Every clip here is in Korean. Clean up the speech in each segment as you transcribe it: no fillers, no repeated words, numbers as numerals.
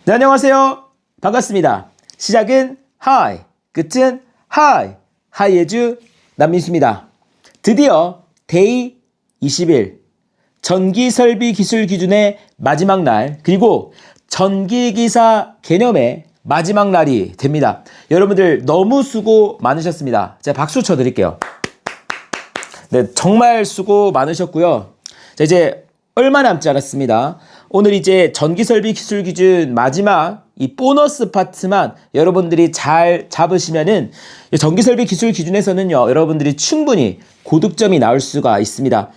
네, 안녕하세요. 반갑습니다. 시작은 하이, 끝은 하이, 하이에주 남민수입니다. 드디어 데이 20일 전기설비 기술 기준의 마지막 날, 그리고 전기기사 개념의 마지막 날이 됩니다. 여러분들 너무 수고 많으셨습니다. 제가 박수 쳐드릴게요. 네, 정말 수고 많으셨고요. 자, 이제 얼마 남지 않았습니다. 오늘 이제 전기설비 기술 기준 마지막 이 보너스 파트만 여러분들이 잘 잡으시면은 전기설비 기술 기준에서는요, 여러분들이 충분히 고득점이 나올 수가 있습니다.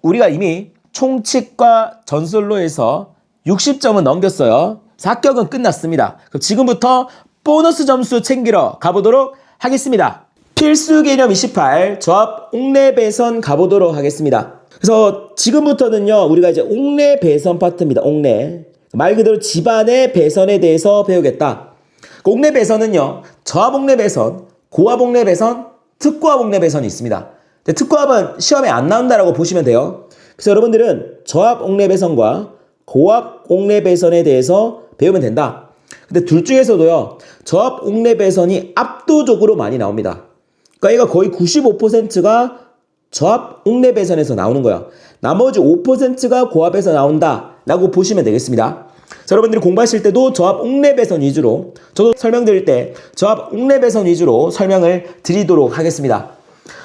우리가 이미 총칙과 전솔로에서 60점은 넘겼어요. 합격은 끝났습니다. 그럼 지금부터 보너스 점수 챙기러 가보도록 하겠습니다. 필수 개념 28 조합 옥내 배선 가보도록 하겠습니다. 그래서 지금부터는요, 우리가 이제 옥내 배선 파트입니다. 옥내. 말 그대로 집안의 배선에 대해서 배우겠다. 옥내 배선은요, 저합 옥내 배선, 고합 옥내 배선, 특고합 옥내 배선이 있습니다. 근데 특고합은 시험에 안 나온다라고 보시면 돼요. 그래서 여러분들은 저합 옥내 배선과 고합 옥내 배선에 대해서 배우면 된다. 근데 둘 중에서도요, 저합 옥내 배선이 압도적으로 많이 나옵니다. 그러니까 얘가 거의 95%가 저합 옥내 배선에서 나오는 거예요. 나머지 5%가 고합에서 나온다 라고 보시면 되겠습니다. 자, 여러분들이 공부하실 때도 저합 옥내 배선 위주로, 저도 설명드릴 때 저합 옥내 배선 위주로 설명을 드리도록 하겠습니다.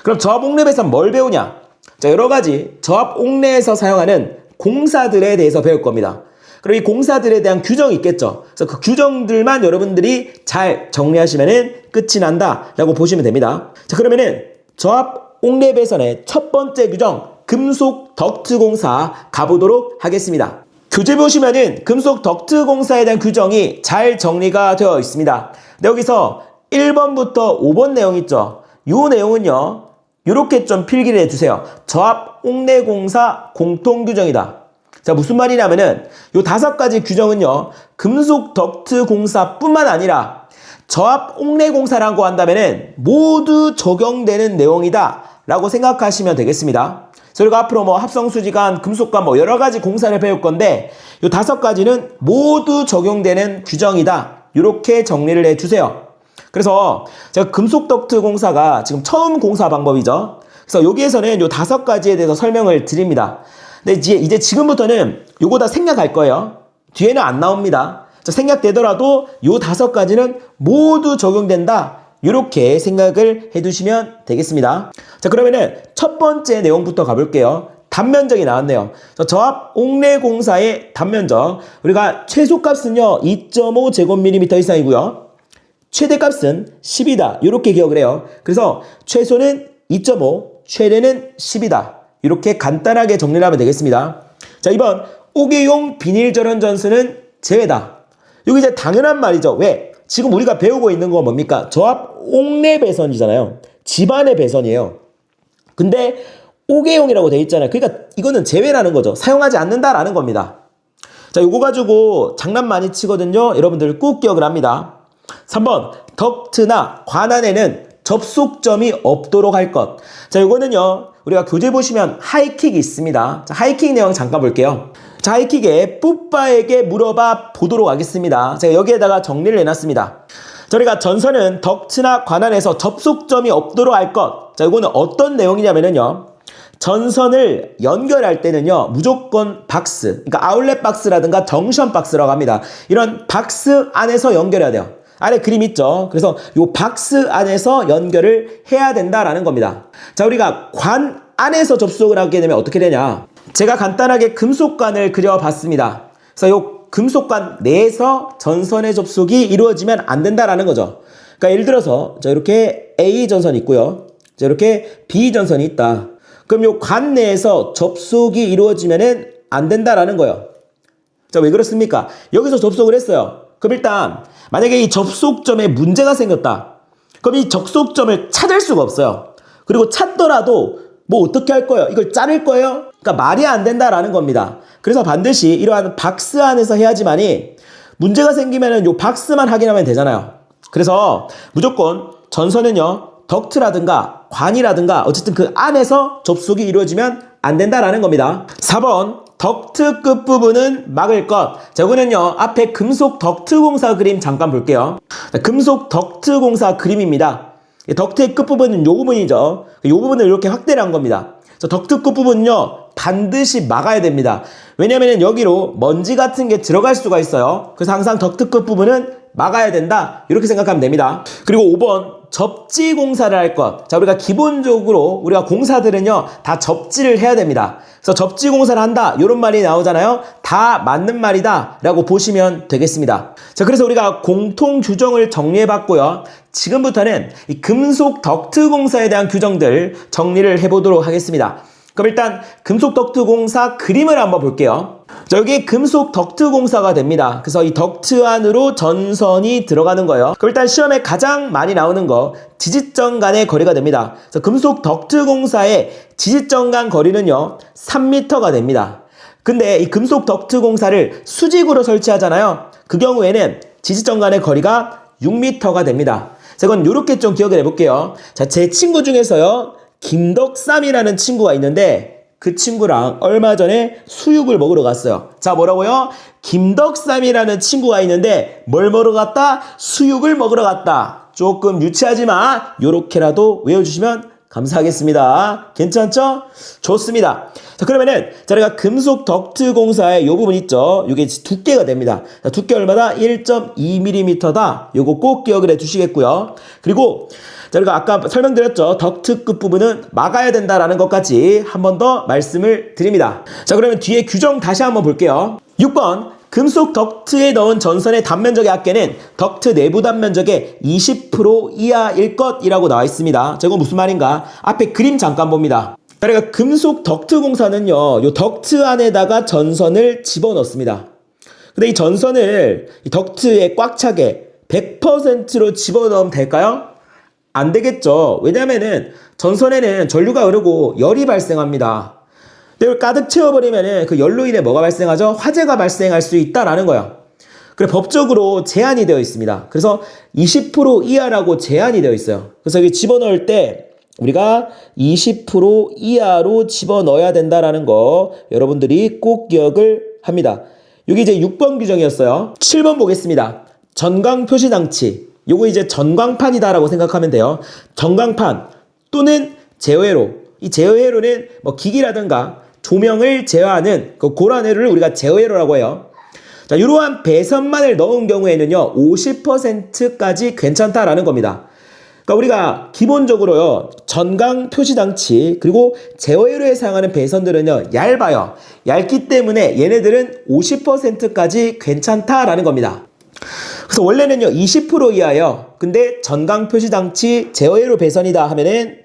그럼 저합 옥내 배선 뭘 배우냐? 자, 여러가지 저합 옥내에서 사용하는 공사들에 대해서 배울 겁니다. 그럼 이 공사들에 대한 규정이 있겠죠. 그래서 그 규정들만 여러분들이 잘 정리하시면은 끝이 난다 라고 보시면 됩니다. 자, 그러면은 저합 옥내 배선의 첫 번째 규정, 금속 덕트 공사 가보도록 하겠습니다. 교재 보시면은 금속 덕트 공사에 대한 규정이 잘 정리가 되어 있습니다. 근데 여기서 1번부터 5번 내용 있죠. 이 내용은요, 이렇게 좀 필기를 해주세요. 저합 옥내 공사 공통 규정이다. 자, 무슨 말이냐면은 요 5가지 규정은요, 금속 덕트 공사뿐만 아니라 저합 옥내 공사라고 한다면은 모두 적용되는 내용이다 라고 생각하시면 되겠습니다. 저희가 앞으로 뭐 합성수지관, 금속관 뭐 여러가지 공사를 배울 건데 요 5가지는 모두 적용되는 규정이다, 이렇게 정리를 해주세요. 그래서 제가 금속 덕트 공사가 지금 처음 공사 방법이죠. 그래서 여기에서는 요 5가지에 대해서 설명을 드립니다. 근데 이제 지금부터는 요거 다 생략할 거예요. 뒤에는 안 나옵니다. 자, 생략되더라도 요 5가지는 모두 적용된다, 이렇게 생각을 해두시면 되겠습니다. 자, 그러면은 첫 번째 내용부터 가볼게요. 단면적이 나왔네요. 저합 옥내 공사의 단면적, 우리가 최소값은요 2.5제곱밀리미터 이상이고요, 최대값은 10이다 이렇게 기억을 해요. 그래서 최소는 2.5, 최대는 10이다, 이렇게 간단하게 정리를 하면 되겠습니다. 자, 이번 옥외용 비닐 절연 전선은 제외다. 여기 이제 당연한 말이죠. 왜? 지금 우리가 배우고 있는 건 뭡니까? 저합 옥내 배선이잖아요. 집안의 배선이에요. 근데 옥외용이라고 되어 있잖아요. 그러니까 이거는 제외라는 거죠. 사용하지 않는다라는 겁니다. 자, 요거 가지고 장난 많이 치거든요. 여러분들 꼭 기억을 합니다. 3번, 덕트나 관 안에는 접속점이 없도록 할 것. 자, 요거는요, 우리가 교재 보시면 하이킥이 있습니다. 자, 하이킥 내용 잠깐 볼게요. 자, 하이킥에 뿌빠에게 물어봐 보도록 하겠습니다. 제가 여기에다가 정리를 해놨습니다. 저희가 전선은 덕트나 관 안에서 접속점이 없도록 할 것. 자, 이거는 어떤 내용이냐면요, 전선을 연결할 때는요, 무조건 박스, 그러니까 아울렛 박스라든가 정션 박스라고 합니다. 이런 박스 안에서 연결해야 돼요. 아래 그림 있죠. 그래서 이 박스 안에서 연결을 해야 된다라는 겁니다. 자, 우리가 관 안에서 접속을 하게 되면 어떻게 되냐? 제가 간단하게 금속관을 그려봤습니다. 그래서 이 금속관 내에서 전선의 접속이 이루어지면 안 된다라는 거죠. 그러니까 예를 들어서 자, 이렇게 A 전선이 있고요, 자, 이렇게 B 전선이 있다. 그럼 이 관 내에서 접속이 이루어지면 안 된다라는 거예요. 자, 왜 그렇습니까? 여기서 접속을 했어요. 그럼 일단 만약에 이 접속점에 문제가 생겼다. 그럼 이 접속점을 찾을 수가 없어요. 그리고 찾더라도 뭐 어떻게 할 거예요? 이걸 자를 거예요? 그러니까 말이 안 된다라는 겁니다. 그래서 반드시 이러한 박스 안에서 해야지만이 문제가 생기면은 요 박스만 확인하면 되잖아요. 그래서 무조건 전선은요, 덕트라든가 관이라든가 어쨌든 그 안에서 접속이 이루어지면 안 된다라는 겁니다. 4번, 덕트 끝부분은 막을 것. 자, 이거는요, 앞에 금속 덕트 공사 그림 잠깐 볼게요. 자, 금속 덕트 공사 그림입니다. 덕트의 끝부분은 요 부분이죠. 요 부분을 이렇게 확대를 한 겁니다. 자, 덕트 끝부분은요, 반드시 막아야 됩니다. 왜냐면 여기로 먼지 같은 게 들어갈 수가 있어요. 그래서 항상 덕트 끝부분은 막아야 된다. 이렇게 생각하면 됩니다. 그리고 5번. 접지 공사를 할 것. 자, 우리가 기본적으로 우리가 공사들은요, 다 접지를 해야 됩니다. 그래서 접지 공사를 한다. 이런 말이 나오잖아요. 다 맞는 말이다. 라고 보시면 되겠습니다. 자, 그래서 우리가 공통 규정을 정리해 봤고요. 지금부터는 이 금속 덕트 공사에 대한 규정들 정리를 해 보도록 하겠습니다. 그럼 일단 금속 덕트 공사 그림을 한번 볼게요. 자, 여기 금속 덕트 공사가 됩니다. 그래서 이 덕트 안으로 전선이 들어가는 거예요. 그럼 일단 시험에 가장 많이 나오는 거 지지점 간의 거리가 됩니다. 그래서 금속 덕트 공사의 지지점 간 거리는요 3m가 됩니다. 근데 이 금속 덕트 공사를 수직으로 설치하잖아요. 그 경우에는 지지점 간의 거리가 6m가 됩니다. 자, 이건 이렇게 좀 기억을 해볼게요. 자, 제 친구 중에서요 김덕삼이라는 친구가 있는데 그 친구랑 얼마 전에 수육을 먹으러 갔어요. 자, 뭐라고요? 김덕삼이라는 친구가 있는데 뭘 먹으러 갔다? 수육을 먹으러 갔다. 조금 유치하지만 요렇게라도 외워주시면 감사하겠습니다. 괜찮죠? 좋습니다. 자, 그러면은 저희가 금속 덕트 공사의 요 부분 있죠? 요게 두께가 됩니다. 자, 두께 얼마다? 1.2mm다. 요거 꼭 기억을 해 주시겠고요. 그리고 저희가 아까 설명드렸죠. 덕트 끝부분은 막아야 된다라는 것까지 한 번 더 말씀을 드립니다. 자, 그러면 뒤에 규정 다시 한번 볼게요. 6번. 금속 덕트에 넣은 전선의 단면적의 합계는 덕트 내부 단면적의 20% 이하일 것이라고 나와 있습니다. 자, 이건 무슨 말인가? 앞에 그림 잠깐 봅니다. 그러니까 금속 덕트 공사는요, 요 덕트 안에다가 전선을 집어넣습니다. 근데 이 전선을 이 덕트에 꽉 차게 100%로 집어넣으면 될까요? 안 되겠죠. 왜냐면은 전선에는 전류가 흐르고 열이 발생합니다. 이걸 가득 채워버리면은 그 열로 인해 뭐가 발생하죠? 화재가 발생할 수 있다라는 거예요. 그래, 법적으로 제한이 되어 있습니다. 그래서 20% 이하라고 제한이 되어 있어요. 그래서 여기 집어넣을 때 우리가 20% 이하로 집어넣어야 된다라는 거 여러분들이 꼭 기억을 합니다. 여기 이제 6번 규정이었어요. 7번 보겠습니다. 전광 표시 장치. 요거 이제 전광판이다라고 생각하면 돼요. 전광판 또는 제어회로. 이 제어회로는 뭐 기기라든가 조명을 제어하는 그 고란회로를 우리가 제어회로라고 해요. 자, 이러한 배선만을 넣은 경우에는요 50%까지 괜찮다라는 겁니다. 그러니까 우리가 기본적으로요 전광 표시 장치 그리고 제어회로에 사용하는 배선들은요 얇아요. 얇기 때문에 얘네들은 50%까지 괜찮다라는 겁니다. 그래서 원래는요 20% 이하예요. 근데 전광 표시 장치 제어회로 배선이다 하면은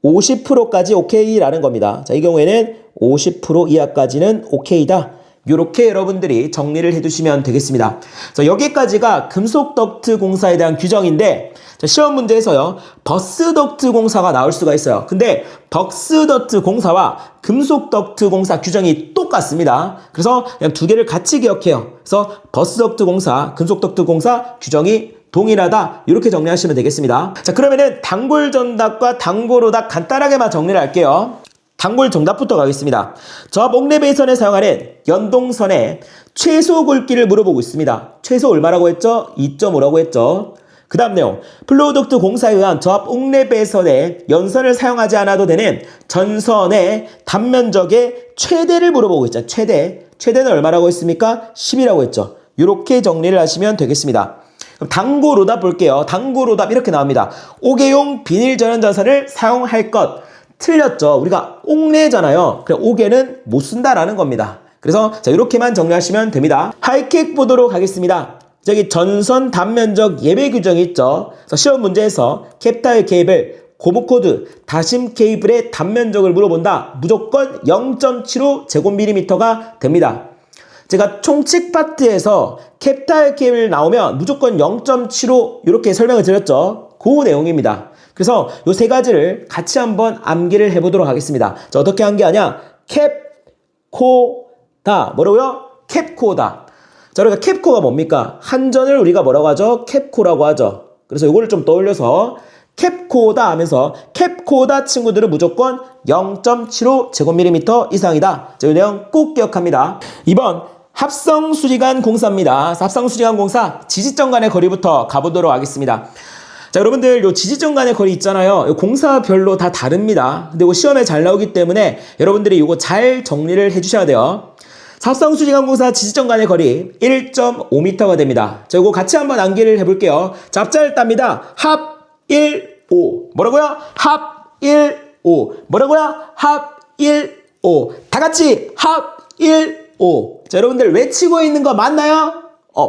50%까지 오케이라는 겁니다. 자, 이 경우에는 50% 이하까지는 오케이다. 이렇게 여러분들이 정리를 해두시면 되겠습니다. 자, 여기까지가 금속 덕트 공사에 대한 규정인데, 자, 시험 문제에서요 버스 덕트 공사가 나올 수가 있어요. 근데 버스 덕트 공사와 금속 덕트 공사 규정이 똑같습니다. 그래서 그냥 두 개를 같이 기억해요. 그래서 버스 덕트 공사, 금속 덕트 공사 규정이 동일하다. 이렇게 정리하시면 되겠습니다. 자, 그러면은 단골 정답과 단골 오답 간단하게만 정리를 할게요. 단골 정답부터 가겠습니다. 저압 옥내 배선에 사용하는 연동선의 최소 굵기를 물어보고 있습니다. 최소 얼마라고 했죠? 2.5라고 했죠. 그 다음 내용. 플로우덕트 공사에 의한 저압 옥내 배선에 연선을 사용하지 않아도 되는 전선의 단면적의 최대를 물어보고 있죠. 최대. 최대는 얼마라고 했습니까? 10이라고 했죠. 이렇게 정리를 하시면 되겠습니다. 그럼 단골 오답 볼게요. 단골 오답 이렇게 나옵니다. 옥외용 비닐 전원 전선을 사용할 것. 틀렸죠. 우리가 옥내잖아요. 그래, 옥외는 못 쓴다라는 겁니다. 그래서 자, 이렇게만 정리하시면 됩니다. 하이킥 보도록 하겠습니다. 저기 전선 단면적 예배 규정이 있죠. 그래서 시험 문제에서 캡타일 케이블, 고무코드, 다심 케이블의 단면적을 물어본다. 무조건 0.75 제곱밀리미터가 됩니다. 제가 총칙 파트에서 캡타일 케이블 나오면 무조건 0.75 이렇게 설명을 드렸죠. 그 내용입니다. 그래서 이 세 가지를 같이 한번 암기를 해보도록 하겠습니다. 자, 어떻게 한 게 아니야? 캡코다. 뭐라고요? 캡코다. 자, 그러니까 캡코가 뭡니까? 한전을 우리가 뭐라고 하죠? 캡코라고 하죠. 그래서 이거를 좀 떠올려서 캡코다 하면서 캡코다 친구들은 무조건 0.75제곱밀리미터 이상이다. 자, 이 내용 꼭 기억합니다. 2번 합성수지관 공사입니다. 합성수지관 공사 지지점 간의 거리부터 가보도록 하겠습니다. 자, 여러분들 요 지지점 간의 거리 있잖아요. 요 공사별로 다 다릅니다. 근데 이거 시험에 잘 나오기 때문에 여러분들이 이거 잘 정리를 해주셔야 돼요. 합성수지관 공사 지지점 간의 거리 1.5m가 됩니다. 자, 이거 같이 한번 암기를 해볼게요. 잡자를 땁니다. 합 1, 5. 뭐라고요? 합 1, 5. 뭐라고요? 합 1, 5. 다 같이 합 1, 5. 자, 여러분들 외치고 있는 거 맞나요?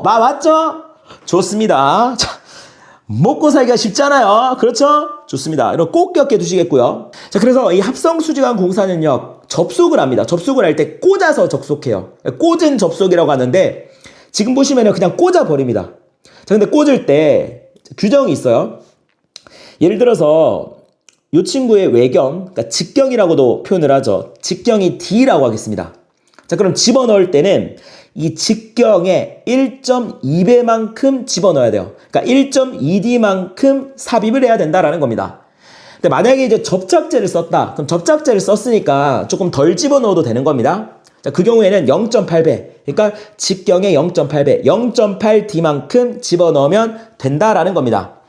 맞죠? 좋습니다. 자, 먹고 살기가 쉽잖아요. 그렇죠? 좋습니다. 이런 꼭 기억해 두시겠고요. 자, 그래서 이 합성수지관 공사는요, 접속을 합니다. 접속을 할 때 꽂아서 접속해요. 꽂은 접속이라고 하는데, 지금 보시면 그냥 꽂아버립니다. 자, 근데 꽂을 때 규정이 있어요. 예를 들어서 이 친구의 외경, 그러니까 직경이라고도 표현을 하죠. 직경이 D라고 하겠습니다. 자, 그럼 집어넣을 때는 이 직경의 1.2배만큼 집어넣어야 돼요. 그러니까 1.2D만큼 삽입을 해야 된다라는 겁니다. 근데 만약에 이제 접착제를 썼다. 그럼 접착제를 썼으니까 조금 덜 집어넣어도 되는 겁니다. 자, 그 경우에는 0.8배. 그러니까 직경의 0.8배, 0.8D만큼 집어넣으면 된다라는 겁니다.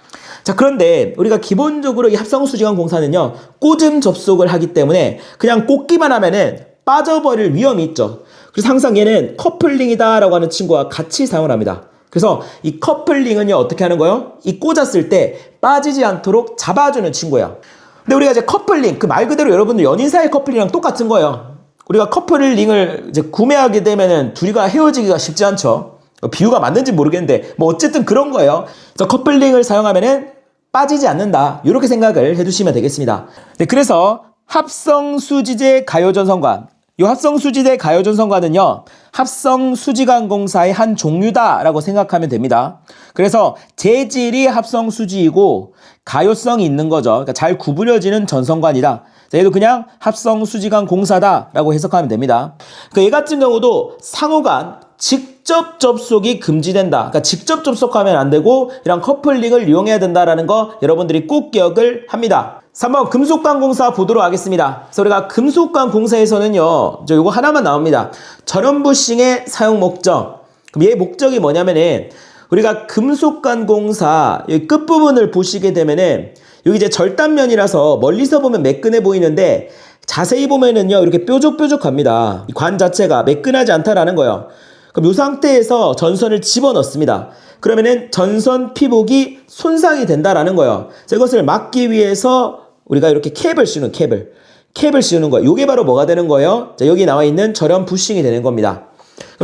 자, 그런데 우리가 기본적으로 이 합성수지관 공사는요, 꽂음 접속을 하기 때문에 그냥 꽂기만 하면은 빠져버릴 위험이 있죠. 그래서 항상 얘는 커플링이다 라고 하는 친구와 같이 사용을 합니다. 그래서 이 커플링은요, 어떻게 하는 거예요? 이 꽂았을 때 빠지지 않도록 잡아주는 친구예요. 근데 우리가 이제 커플링, 그 말 그대로 여러분들 연인 사이 커플링이랑 똑같은 거예요. 우리가 커플링을 이제 구매하게 되면은 둘이가 헤어지기가 쉽지 않죠. 비유가 맞는지 모르겠는데 뭐 어쨌든 그런 거예요. 그래서 커플링을 사용하면은 빠지지 않는다. 이렇게 생각을 해두시면 되겠습니다. 네, 그래서 합성수지제 가요전선관, 이 합성수지제 가요전선관은요, 합성수지관 공사의 한 종류다라고 생각하면 됩니다. 그래서 재질이 합성수지이고 가요성이 있는 거죠. 그러니까 잘 구부려지는 전선관이다. 자, 얘도 그냥 합성수지관 공사다라고 해석하면 됩니다. 그러니까 얘 같은 경우도 상호간 직접 접속이 금지된다. 그러니까 직접 접속하면 안 되고 이런 커플링을 이용해야 된다라는 거 여러분들이 꼭 기억을 합니다. 3번 금속관 공사 보도록 하겠습니다. 그래서 우리가 금속관 공사에서는요, 요거 하나만 나옵니다. 절연 부싱의 사용 목적. 그럼 얘 목적이 뭐냐면은 우리가 금속관 공사 여기 끝부분을 보시게 되면은 여기 이제 절단면이라서 멀리서 보면 매끈해 보이는데 자세히 보면은요, 이렇게 뾰족뾰족합니다. 이 관 자체가 매끈하지 않다라는 거예요. 그럼 이 상태에서 전선을 집어넣습니다. 그러면은 전선 피복이 손상이 된다라는 거예요. 자, 이것을 막기 위해서 우리가 이렇게 캡을 씌우는 캡을 씌우는 거예요. 이게 바로 뭐가 되는 거예요? 자, 여기 나와 있는 절연 부싱이 되는 겁니다.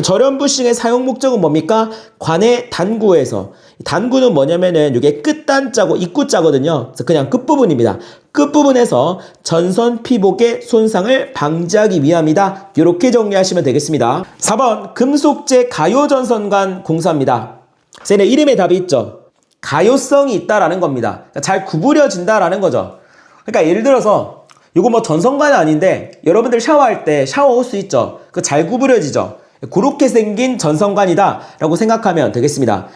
절연 부싱의 사용 목적은 뭡니까? 관의 단구에서, 단구는 뭐냐면은 이게 끝단자고 입구자거든요. 그래서 그냥 끝부분입니다. 끝부분에서 전선 피복의 손상을 방지하기 위함이다. 이렇게 정리하시면 되겠습니다. 4번 금속재 가요전선관 공사입니다. 그래서 얘네 이름에 답이 있죠. 가요성이 있다라는 겁니다. 그러니까 잘 구부려진다라는 거죠. 그러니까 예를 들어서 이거 뭐 전선관은 아닌데 여러분들 샤워할 때 샤워 호스 있죠. 그거 잘 구부려지죠. 그렇게 생긴 전선관이다 라고 생각하면 되겠습니다.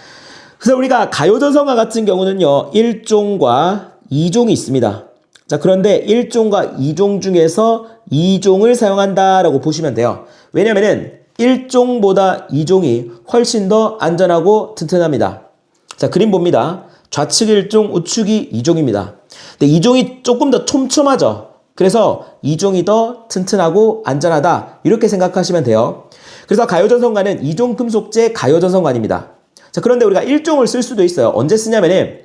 그래서 우리가 가요전선관 같은 경우는요, 1종과 2종이 있습니다. 자, 그런데 1종과 2종 중에서 2종을 사용한다 라고 보시면 돼요. 왜냐면은 1종보다 2종이 훨씬 더 안전하고 튼튼합니다. 자, 그림 봅니다. 좌측 1종, 우측이 2종입니다. 근데 2종이 조금 더 촘촘하죠. 그래서 2종이 더 튼튼하고 안전하다, 이렇게 생각하시면 돼요. 그래서 가요전선관은 2종 금속재 가요전선관입니다. 자, 그런데 우리가 1종을 쓸 수도 있어요. 언제 쓰냐면은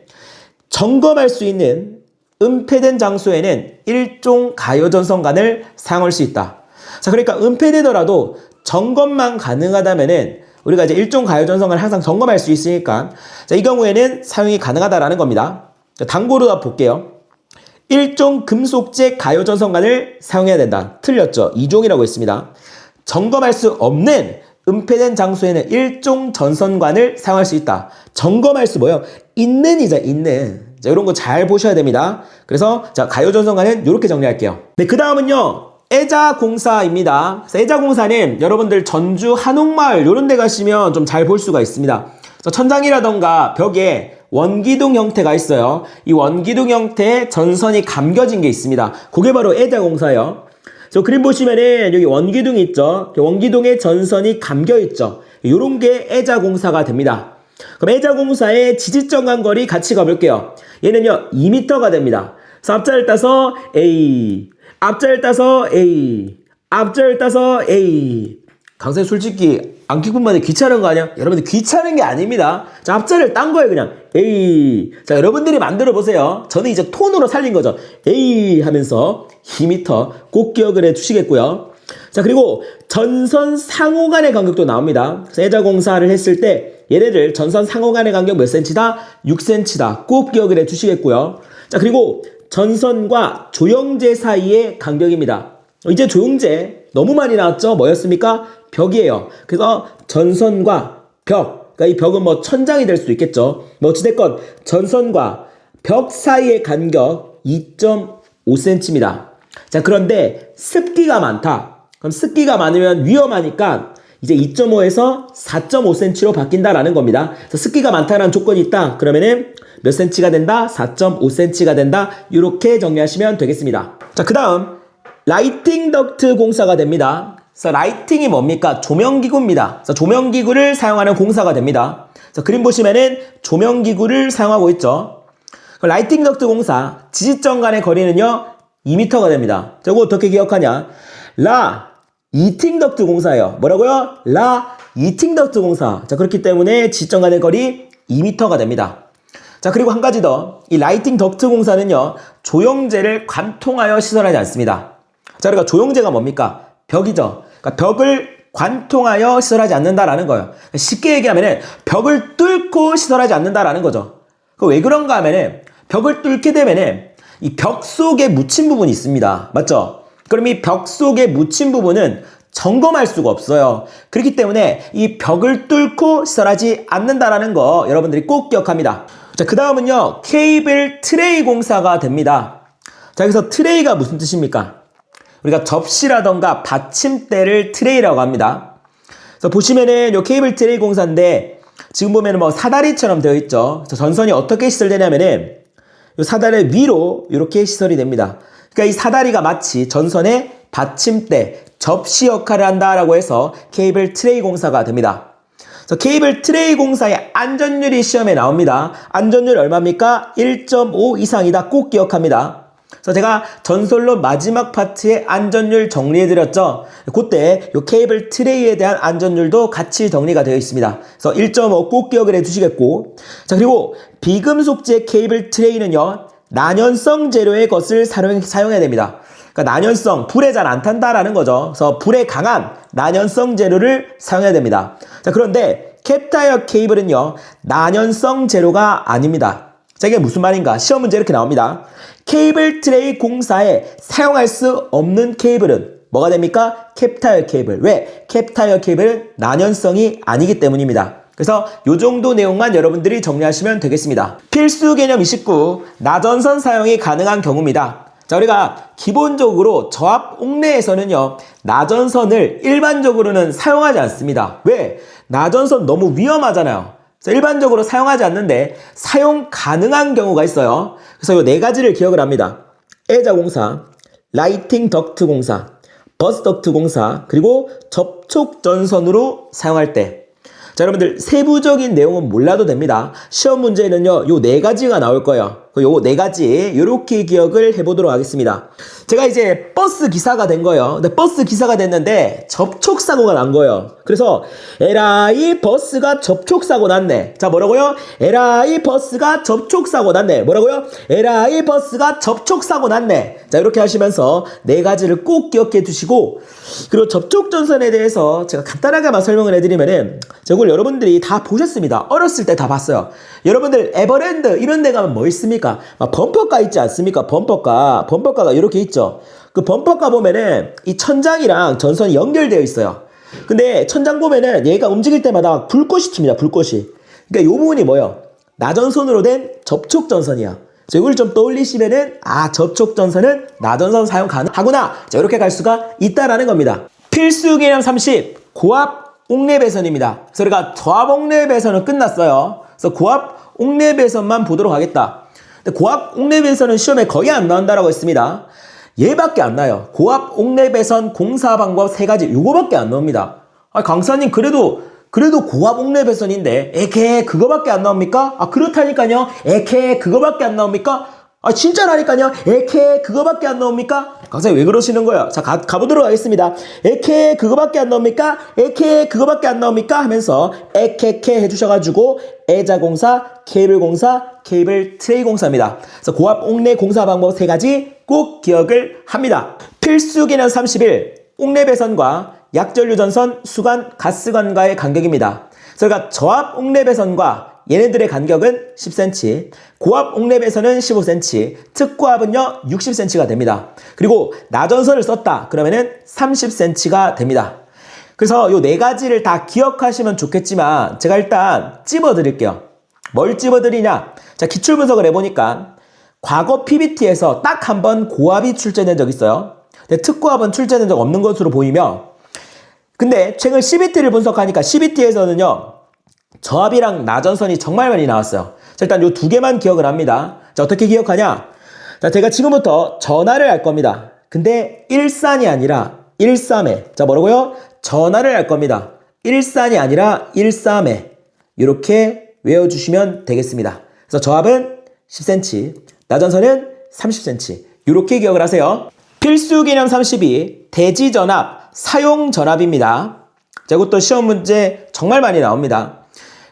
점검할 수 있는 은폐된 장소에는 1종 가요전선관을 사용할 수 있다. 자, 그러니까 은폐되더라도 점검만 가능하다면은 우리가 이제 1종 가요전선관을 항상 점검할 수 있으니까, 자, 이 경우에는 사용이 가능하다라는 겁니다. 자, 단고로 볼게요. 1종 금속재 가요전선관을 사용해야 된다. 틀렸죠? 2종이라고 했습니다. 점검할 수 없는 은폐된 장소에는 1종 전선관을 사용할 수 있다. 점검할 수 뭐요? 있는이자 있는. 자, 이런 거 잘 보셔야 됩니다. 그래서 자, 가요전선관은 이렇게 정리할게요. 네, 그 다음은요, 애자공사입니다. 애자공사는 여러분들 전주 한옥마을 이런 데 가시면 좀 잘 볼 수가 있습니다. 그래서 천장이라던가 벽에 원기둥 형태가 있어요. 이 원기둥 형태에 전선이 감겨진 게 있습니다. 그게 바로 애자공사예요. 저 그림 보시면은 여기 원기둥이 있죠. 원기둥에 전선이 감겨 있죠. 요런 게 애자공사가 됩니다. 그럼 애자공사의 지지점 거리 같이 가볼게요. 얘는요 2m가 됩니다. 그래서 앞자를 따서 A, 앞자를 따서 A, 앞자를 따서 A. 강사님 솔직히 암기분만에 귀찮은 거 아니야? 여러분들 귀찮은 게 아닙니다. 자, 앞자를 딴 거예요 그냥 A. 자, 여러분들이 만들어 보세요. 저는 이제 톤으로 살린 거죠. A 하면서 2m 꼭 기억을 해 주시겠고요. 자, 그리고 전선 상호 간의 간격도 나옵니다. 그래서 애자공사를 했을 때 얘네들 전선 상호 간의 간격 몇 cm다? 6cm다. 꼭 기억을 해 주시겠고요. 자, 그리고 전선과 조형제 사이의 간격입니다. 이제 조형제 너무 많이 나왔죠? 뭐였습니까? 벽이에요. 그래서 전선과 벽, 그러니까 이 벽은 뭐 천장이 될 수도 있겠죠. 뭐 어찌됐건 전선과 벽 사이의 간격 2.5cm입니다. 자, 그런데 습기가 많다. 그럼 습기가 많으면 위험하니까 이제 2.5에서 4.5cm로 바뀐다라는 겁니다. 그래서 습기가 많다라는 조건이 있다. 그러면은 몇 cm가 된다? 4.5cm가 된다. 이렇게 정리하시면 되겠습니다. 자, 그 다음 라이팅 덕트 공사가 됩니다. 그래서 라이팅이 뭡니까? 조명기구입니다. 그래서 조명기구를 사용하는 공사가 됩니다. 그래서 그림 보시면은 조명기구를 사용하고 있죠. 라이팅 덕트 공사 지지점 간의 거리는요 2m가 됩니다. 자, 이거 어떻게 기억하냐? 이팅 덕트 공사예요. 뭐라고요? 이팅 덕트 공사. 자, 그렇기 때문에 지지점 간의 거리 2m가 됩니다. 자, 그리고 한 가지 더. 이 라이팅 덕트 공사는요 조형제를 관통하여 시설하지 않습니다. 자, 그러니까 조형제가 뭡니까? 벽이죠. 그러니까 벽을 관통하여 시설하지 않는다라는 거예요. 쉽게 얘기하면은 벽을 뚫고 시설하지 않는다라는 거죠. 왜 그런가 하면은 벽을 뚫게 되면은 이 벽 속에 묻힌 부분이 있습니다. 맞죠? 그럼 이 벽 속에 묻힌 부분은 점검할 수가 없어요. 그렇기 때문에 이 벽을 뚫고 시설하지 않는다라는 거 여러분들이 꼭 기억합니다. 자, 그 다음은요 케이블 트레이 공사가 됩니다. 자, 여기서 트레이가 무슨 뜻입니까? 우리가 접시라던가 받침대를 트레이라고 합니다. 그래서 보시면은 요 케이블 트레이 공사인데 지금 보면은 뭐 사다리처럼 되어 있죠. 그래서 전선이 어떻게 시설되냐면은 요 사다리 위로 이렇게 시설이 됩니다. 그러니까 이 사다리가 마치 전선의 받침대, 접시 역할을 한다라고 해서 케이블 트레이 공사가 됩니다. 그래서 케이블 트레이 공사의 안전율이 시험에 나옵니다. 안전율 얼마입니까? 1.5 이상이다. 꼭 기억합니다. 그래서 제가 전솔로 마지막 파트에 안전율 정리해드렸죠. 그때 이 케이블 트레이에 대한 안전율도 같이 정리가 되어 있습니다. 그래서 1.5 꼭 기억을 해주시겠고, 자, 그리고 비금속재 케이블 트레이는요 난연성 재료의 것을 사용해야 됩니다. 그러니까 난연성, 불에 잘 안 탄다라는 거죠. 그래서 불에 강한 난연성 재료를 사용해야 됩니다. 자, 그런데 캡타이어 케이블은요 난연성 재료가 아닙니다. 자, 이게 무슨 말인가? 시험 문제 이렇게 나옵니다. 케이블 트레이 공사에 사용할 수 없는 케이블은 뭐가 됩니까? 캡타이어 케이블. 왜? 캡타이어 케이블은 난연성이 아니기 때문입니다. 그래서 이 정도 내용만 여러분들이 정리하시면 되겠습니다. 필수 개념 29, 나전선 사용이 가능한 경우입니다. 자, 우리가 기본적으로 저압 옥내에서는요 나전선을 일반적으로는 사용하지 않습니다. 왜? 나전선 너무 위험하잖아요. 그래서 일반적으로 사용하지 않는데 사용 가능한 경우가 있어요. 그래서 이 네 가지를 기억을 합니다. 애자 공사, 라이팅 덕트 공사, 버스 덕트 공사, 그리고 접촉 전선으로 사용할 때. 자, 여러분들 세부적인 내용은 몰라도 됩니다. 시험 문제는요 요 네 가지가 나올 거예요. 요 네 가지 이렇게 기억을 해보도록 하겠습니다. 제가 이제 버스 기사가 된 거예요. 근데 버스 기사가 됐는데 접촉사고가 난 거예요. 그래서 에라이 버스가 접촉사고 났네. 자, 뭐라고요? 에라이 버스가 접촉사고 났네. 뭐라고요? 에라이 버스가 접촉사고 났네. 자, 이렇게 하시면서 네 가지를 꼭 기억해 두시고, 그리고 접촉전선에 대해서 제가 간단하게만 설명을 해드리면은 저걸 여러분들이 다 보셨습니다. 어렸을 때 다 봤어요. 여러분들 에버랜드 이런 데 가면 뭐 있습니까? 막 범퍼카 있지 않습니까? 범퍼카가 이렇게 있죠. 그 범퍼카 보면은 이 천장이랑 전선이 연결되어 있어요. 근데 천장 보면은 얘가 움직일 때마다 불꽃이 튑니다. 불꽃이. 그러니까 이 부분이 뭐예요? 나전선으로 된 접촉전선이야. 자, 이걸 좀 떠올리시면은 접촉전선은 나전선 사용 가능하구나. 자, 이렇게 갈 수가 있다라는 겁니다. 필수 개념 30, 고압 옥내 배선입니다. 그래서 우리가 저압 옥내 배선은 끝났어요. 그래서 고압 옥내 배선만 보도록 하겠다. 근데 고압 옥내 배선은 시험에 거의 안 나온다라고 했습니다. 얘밖에 안 나요. 고압 옥내 배선 공사 방법 3가지 요거밖에 안 나옵니다. 아, 강사님 그래도 고압 옥내 배선인데 에케 그거밖에 안 나옵니까? 아, 그렇다니까요. 에케 그거밖에 안 나옵니까? 아, 진짜라니까요. 에케 그거밖에 안 나옵니까? 강사님 왜 그러시는 거예요? 자, 가보도록 하겠습니다. 에케 그거밖에 안 나옵니까? 에케 그거밖에 안 나옵니까? 하면서 에케케 해주셔가지고 애자공사, 케이블공사, 케이블 트레이 공사입니다. 그래서 고압 옥내 공사 방법 3가지 꼭 기억을 합니다. 필수 개념 31 옥내 배선과 약전류 전선, 수관, 가스관과의 간격입니다. 그러니까 저압 옥내 배선과 얘네들의 간격은 10cm, 고압 옥내 배선은 15cm, 특고압은요 60cm가 됩니다. 그리고 나전선을 썼다 그러면은 30cm가 됩니다. 그래서 요 4가지를 다 기억하시면 좋겠지만 제가 일단 찝어드릴게요. 뭘 찝어드리냐? 자, 기출 분석을 해보니까 과거 PBT에서 딱 한 번 고압이 출제된 적 있어요. 근데 특고압은 출제된 적 없는 것으로 보이며, 근데 최근 CBT를 분석하니까 CBT에서는요 저압이랑 나전선이 정말 많이 나왔어요. 자, 일단 요 2개만 기억을 합니다. 자, 어떻게 기억하냐? 자, 제가 지금부터 전화를 할 겁니다. 근데 1산이 아니라 1,3회. 자, 뭐라고요? 전화를 할 겁니다. 1산이 아니라 1,3회. 이렇게 외워주시면 되겠습니다. 그래서 저압은 10cm, 나전선은 30cm. 이렇게 기억을 하세요. 필수 개념 32 대지전압, 사용전압입니다. 자, 이것도 시험 문제 정말 많이 나옵니다.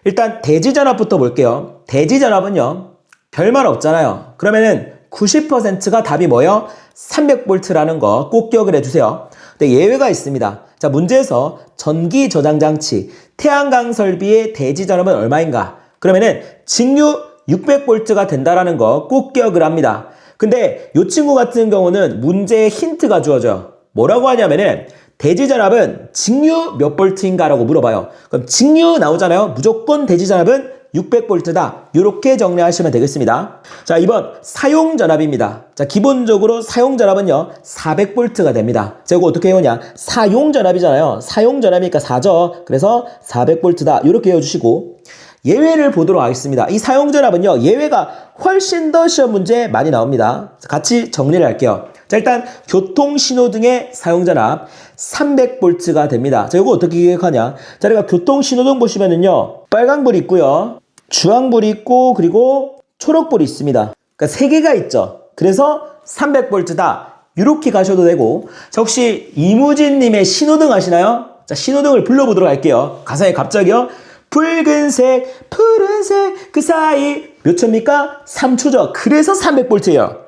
일단 대지전압부터 볼게요. 대지전압은요 별말 없잖아요. 그러면은 90%가 답이 뭐예요? 300V라는 거 꼭 기억을 해주세요. 근데 예외가 있습니다. 자, 문제에서 전기 저장 장치, 태양광 설비의 대지전압은 얼마인가? 그러면은 직류 600V가 된다라는 거 꼭 기억을 합니다. 근데 이 친구 같은 경우는 문제에 힌트가 주어져요. 뭐라고 하냐면은 대지전압은 직류 몇 볼트인가 라고 물어봐요. 그럼 직류 나오잖아요. 무조건 대지전압은 600V다. 이렇게 정리하시면 되겠습니다. 자, 2번 사용전압입니다. 자, 기본적으로 사용전압은요 400V가 됩니다. 자, 이거 어떻게 해오냐? 사용전압이잖아요. 사용전압이니까 4죠. 그래서 400V다. 이렇게 해주시고, 예외를 보도록 하겠습니다. 이 사용전압은요 예외가 훨씬 더 시험 문제 많이 나옵니다. 같이 정리를 할게요. 자, 일단 교통신호등의 사용전압 300V가 됩니다. 자, 이거 어떻게 기억하냐? 자, 우리가 교통신호등 보시면은요 빨간불이 있고요, 주황불이 있고, 그리고 초록불이 있습니다. 그러니까 3개가 있죠. 그래서 300V다. 이렇게 가셔도 되고, 자, 혹시 이무진님의 신호등 아시나요? 자, 신호등을 불러보도록 할게요. 가사에 갑자기요 붉은색, 푸른색 그 사이 몇 초입니까? 3초죠. 그래서 300V예요.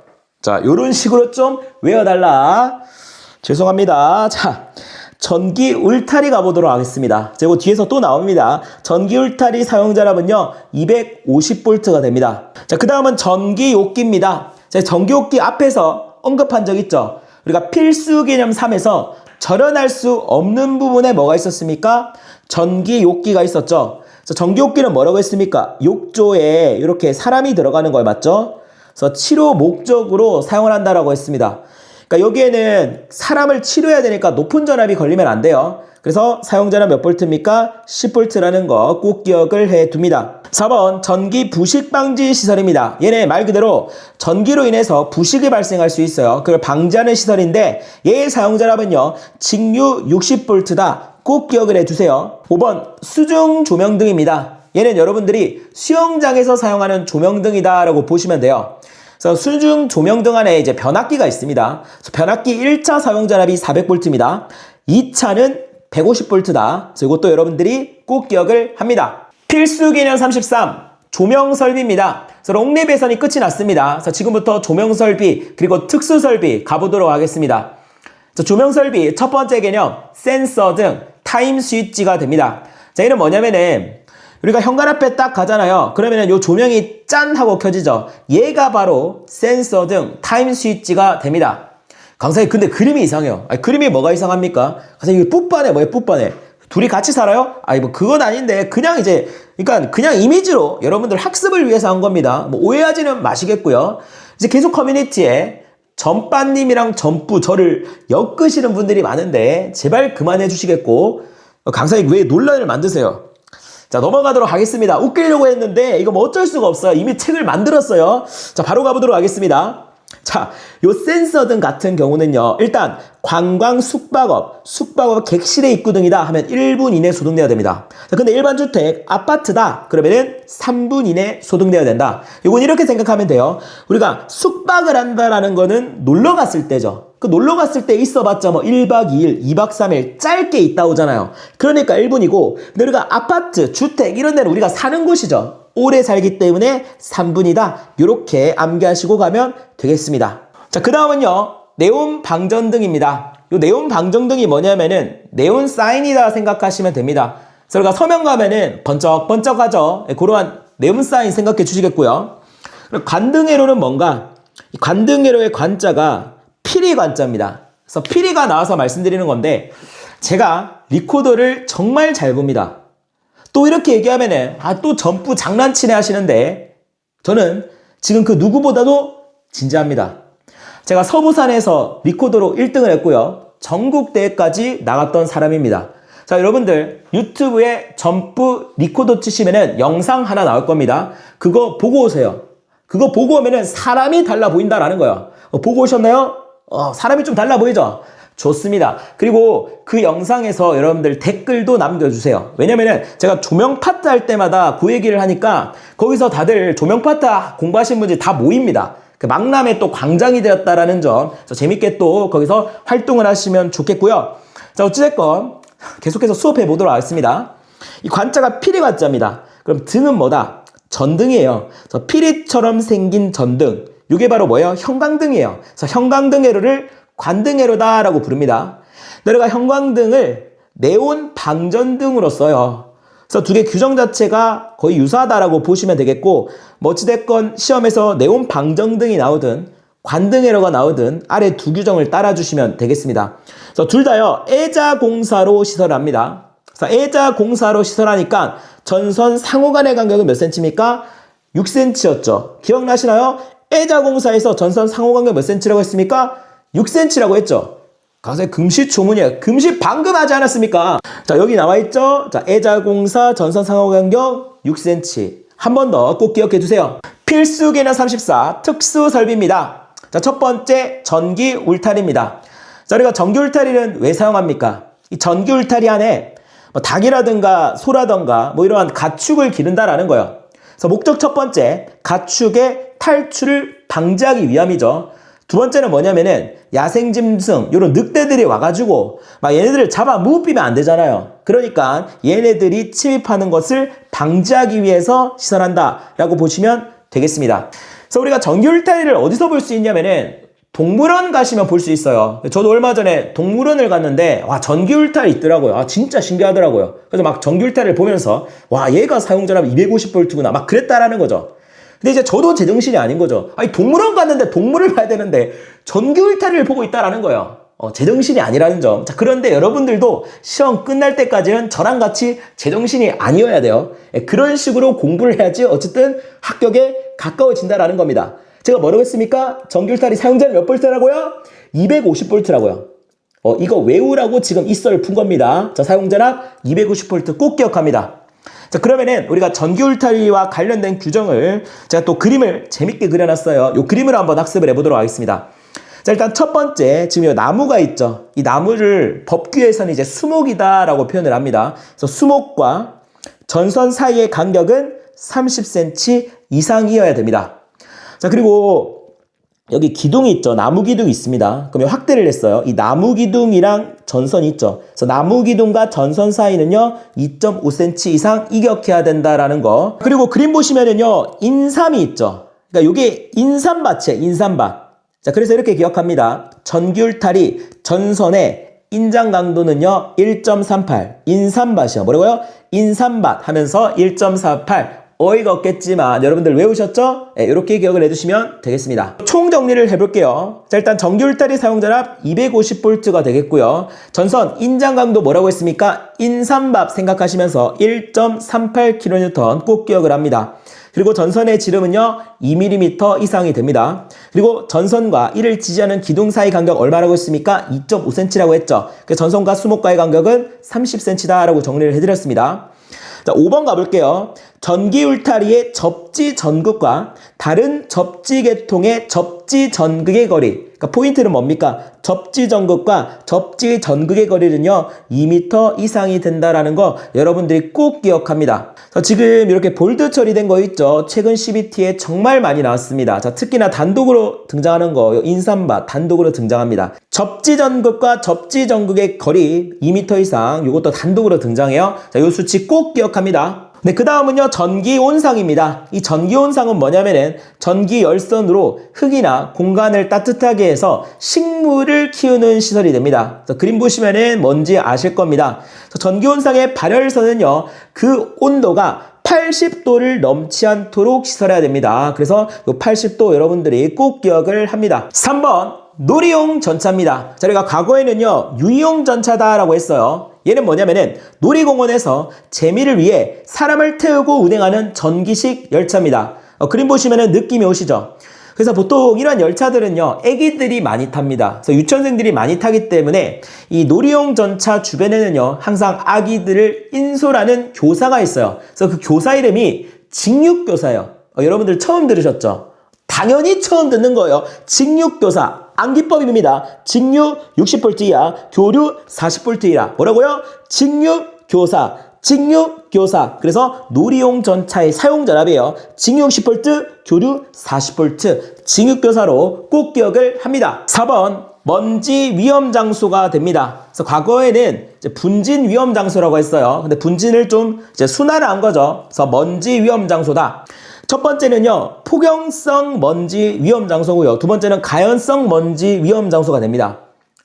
자, 요런 식으로 좀 외워달라. 죄송합니다. 자, 전기 울타리 가보도록 하겠습니다. 자, 이거 뒤에서 또 나옵니다. 전기 울타리 사용전압은요 250V가 됩니다. 자, 그 다음은 전기요끼입니다. 자, 전기요끼 앞에서 언급한 적 있죠. 우리가 필수 개념 3에서 절연할 수 없는 부분에 뭐가 있었습니까? 전기요끼가 있었죠. 그래서 전기요끼는 뭐라고 했습니까? 욕조에 이렇게 사람이 들어가는 거예요. 맞죠? 그래서 치료 목적으로 사용을 한다라고 했습니다. 그러니까 여기에는 사람을 치료해야 되니까 높은 전압이 걸리면 안 돼요. 그래서 사용전압 몇 볼트입니까? 10V라는 거 꼭 기억을 해 둡니다. 4번 전기 부식 방지 시설입니다. 얘네 말 그대로 전기로 인해서 부식이 발생할 수 있어요. 그걸 방지하는 시설인데 얘의 사용전압은요 직류 60V다. 꼭 기억을 해주세요. 5번 수중 조명등입니다. 얘는 여러분들이 수영장에서 사용하는 조명등이다 라고 보시면 돼요. 그래서 수중 조명등 안에 이제 변압기가 있습니다. 그래서 변압기 1차 사용전압이 400V입니다. 2차는 150V다. 그래서 이것도 여러분들이 꼭 기억을 합니다. 필수 개념 33 조명 설비입니다. 그래서 옥내 배선이 끝이 났습니다. 그래서 지금부터 조명 설비 그리고 특수 설비 가보도록 하겠습니다. 조명 설비 첫 번째 개념 센서 등 타임 스위치가 됩니다. 자, 얘는 뭐냐면은 우리가 현관 앞에 딱 가잖아요. 그러면은 요 조명이 짠 하고 켜지죠. 얘가 바로 센서 등 타임 스위치가 됩니다. 강사님 근데 그림이 이상해요. 아니, 그림이 뭐가 이상합니까? 강사님 이게 뿌빠네. 뭐예요 뿌빠네? 둘이 같이 살아요? 아니 뭐 그건 아닌데 그냥 이제 그러니까 그냥 이미지로 여러분들 학습을 위해서 한 겁니다. 뭐 오해하지는 마시겠고요. 이제 계속 커뮤니티에 전빠님이랑 전뿌 저를 엮으시는 분들이 많은데 제발 그만해 주시겠고, 강사님 왜 논란을 만드세요? 자, 넘어가도록 하겠습니다. 웃기려고 했는데 이거 뭐 어쩔 수가 없어요. 이미 책을 만들었어요. 자, 바로 가보도록 하겠습니다. 자, 요 센서 등 같은 경우는요, 일단 관광 숙박업 객실의 입구 등이다 하면 1분 이내 소등되어야 됩니다. 자, 근데 일반 주택 아파트다 그러면은 3분 이내 소등되어야 된다. 이건 이렇게 생각하면 돼요. 우리가 숙박을 한다라는 거는 놀러 갔을 때죠. 그 놀러 갔을 때 있어봤자 뭐 1박 2일, 2박 3일 짧게 있다 오잖아요. 그러니까 1분이고, 근데 우리가 아파트, 주택 이런 데는 우리가 사는 곳이죠. 오래 살기 때문에 3분이다. 이렇게 암기하시고 가면 되겠습니다. 자, 그 다음은요, 네온 방전등입니다. 요 네온 방전등이 뭐냐면은 네온 사인이다 생각하시면 됩니다. 그래서 우리가 서명 가면은 번쩍번쩍하죠. 그러한 네온 사인 생각해 주시겠고요. 그리고 관등회로는 뭔가? 이 관등회로의 관자가 피리 관자입니다. 그래서 피리가 나와서 말씀드리는 건데, 제가 리코더를 정말 잘 봅니다. 또 이렇게 얘기하면은 또 전부 장난치네 하시는데, 저는 지금 그 누구보다도 진지합니다. 제가 서부산에서 리코더로 1등을 했고요. 전국대회까지 나갔던 사람입니다. 자, 여러분들 유튜브에 전부 리코더 치시면은 영상 하나 나올 겁니다. 그거 보고 오세요. 그거 보고 오면은 사람이 달라 보인다라는 거예요. 보고 오셨나요? 사람이 좀 달라 보이죠? 좋습니다. 그리고 그 영상에서 여러분들 댓글도 남겨주세요. 왜냐면은 제가 조명 파트 할 때마다 그 얘기를 하니까 거기서 다들 조명 파트 공부하신 분들이 다 모입니다. 그 망람에 또 광장이 되었다라는 점, 그래서 재밌게 또 거기서 활동을 하시면 좋겠고요. 자, 어찌됐건 계속해서 수업해 보도록 하겠습니다. 이 관자가 피리 관자입니다. 그럼 등은 뭐다? 전등이에요. 그래서 피리처럼 생긴 전등. 이게 바로 뭐예요? 형광등이에요. 그래서 형광등회로를 관등회로다라고 부릅니다. 내가 형광등을 네온 방전등으로 써요. 그래서 두 개 규정 자체가 거의 유사하다라고 보시면 되겠고, 뭐 어찌됐건 시험에서 네온 방전등이 나오든 관등회로가 나오든 아래 두 규정을 따라주시면 되겠습니다. 그래서 둘 다요, 애자공사로 시설합니다. 그래서 애자공사로 시설하니까 전선 상호 간의 간격은 몇 cm입니까? 6cm였죠. 기억나시나요? 애자공사에서 전선 상호 간격 몇 cm라고 했습니까? 6cm라고 했죠. 강사님 금시초문이에요. 금시 방금 하지 않았습니까? 자, 여기 나와있죠? 자, 애자공사 전선 상호 간격 6cm. 한 번 더 꼭 기억해 두세요. 필수 개념 34 특수 설비입니다. 자, 첫 번째 전기 울타리입니다. 자, 우리가 전기 울타리는 왜 사용합니까? 이 전기 울타리 안에 뭐 닭이라든가 소라든가 뭐 이러한 가축을 기른다라는 거예요. 그래서 목적 첫 번째, 가축의 탈출을 방지하기 위함이죠. 두 번째는 뭐냐면은 야생짐승, 요런 늑대들이 와가지고 막 얘네들을 잡아 무비면 안 되잖아요. 그러니까 얘네들이 침입하는 것을 방지하기 위해서 시설한다 라고 보시면 되겠습니다. 그래서 우리가 전기 울타리를 어디서 볼 수 있냐면은 동물원 가시면 볼 수 있어요. 저도 얼마 전에 동물원을 갔는데 와, 전기 울타리 있더라고요. 진짜 신기하더라고요. 그래서 막 전기 울타리를 보면서 와, 얘가 사용자라면 250V구나 막 그랬다라는 거죠. 근데 이제 저도 제정신이 아닌 거죠. 아니, 동물원 갔는데 동물을 봐야 되는데 전기 울타리를 보고 있다라는 거예요. 제정신이 아니라는 점. 자, 그런데 여러분들도 시험 끝날 때까지는 저랑 같이 제정신이 아니어야 돼요. 그런 식으로 공부를 해야지 어쨌든 합격에 가까워진다라는 겁니다. 제가 뭐라고 했습니까? 전기 울타리 사용자는 몇 볼트라고요? 250V라고요. 이거 외우라고 지금 이 썰 푼 겁니다. 자, 사용자는 250V 꼭 기억합니다. 자, 그러면은 우리가 전기 울타리와 관련된 규정을 제가 또 그림을 재밌게 그려놨어요. 이 그림을 한번 학습을 해보도록 하겠습니다. 자, 일단 첫 번째, 지금 이 나무가 있죠. 이 나무를 법규에서는 이제 수목이다라고 표현을 합니다. 그래서 수목과 전선 사이의 간격은 30cm 이상이어야 됩니다. 자, 그리고 여기 기둥이 있죠. 나무 기둥이 있습니다. 그러면 확대를 했어요. 이 나무 기둥이랑 전선이 있죠. 그래서 나무 기둥과 전선 사이는요, 2.5cm 이상 이격해야 된다라는 거. 그리고 그림 보시면은요, 인삼이 있죠. 그러니까 이게 인삼밭이에요. 인삼밭. 자, 그래서 이렇게 기억합니다. 전기 울타리 전선의 인장 강도는요, 1.38. 인삼밭이요. 뭐라고요? 인삼밭 하면서 1.48. 어이가 없겠지만 여러분들 외우셨죠? 네, 이렇게 기억을 해두시면 되겠습니다. 총 정리를 해볼게요. 자, 일단 전기 울타리 사용자랍 250V가 되겠고요. 전선 인장 강도 뭐라고 했습니까? 인삼밥 생각하시면서 1.38kN 꼭 기억을 합니다. 그리고 전선의 지름은요 2mm 이상이 됩니다. 그리고 전선과 이를 지지하는 기둥 사이 간격 얼마라고 했습니까? 2.5cm라고 했죠. 그래서 전선과 수목과의 간격은 30cm다라고 정리를 해드렸습니다. 자, 5번 가볼게요. 전기 울타리의 접지 전극과 다른 접지 계통의 접지 전극의 거리. 그러니까 포인트는 뭡니까? 접지 전극과 접지 전극의 거리는요 2m 이상이 된다라는 거 여러분들이 꼭 기억합니다. 자, 지금 이렇게 볼드 처리된 거 있죠? 최근 CBT에 정말 많이 나왔습니다. 자, 특히나 단독으로 등장하는 거 인삼바 단독으로 등장합니다. 접지 전극과 접지 전극의 거리 2m 이상 이것도 단독으로 등장해요. 자, 이 수치 꼭 기억합니다. 네, 그 다음은요 전기 온상입니다. 이 전기 온상은 뭐냐면은 전기 열선으로 흙이나 공간을 따뜻하게 해서 식물을 키우는 시설이 됩니다. 그림 보시면은 뭔지 아실 겁니다. 전기 온상의 발열선은요 그 온도가 80도를 넘지 않도록 시설해야 됩니다. 그래서 이 80도 여러분들이 꼭 기억을 합니다. 3번 놀이용 전차입니다. 저희가 과거에는요 유이용 전차다라고 했어요. 얘는 뭐냐면은 놀이공원에서 재미를 위해 사람을 태우고 운행하는 전기식 열차입니다. 그림 보시면은 느낌이 오시죠? 그래서 보통 이런 열차들은요 애기들이 많이 탑니다. 그래서 유치원생들이 많이 타기 때문에 이 놀이용 전차 주변에는요 항상 아기들을 인솔하는 교사가 있어요. 그래서 그 교사 이름이 직육교사예요. 여러분들 처음 들으셨죠? 당연히 처음 듣는 거예요. 직육교사. 암기법입니다. 직육 60V 이하, 교류 40V 이하. 뭐라고요? 직육교사. 직육교사. 그래서 놀이용 전차의 사용전압이에요. 직육 60V, 교류 40V. 직육교사로 꼭 기억을 합니다. 4번 먼지 위험 장소가 됩니다. 그래서 과거에는 이제 분진 위험 장소라고 했어요. 근데 분진을 좀 이제 순화를 거죠. 그래서 먼지 위험 장소다. 첫 번째는요 폭염성 먼지 위험 장소고요. 두 번째는 가연성 먼지 위험 장소가 됩니다.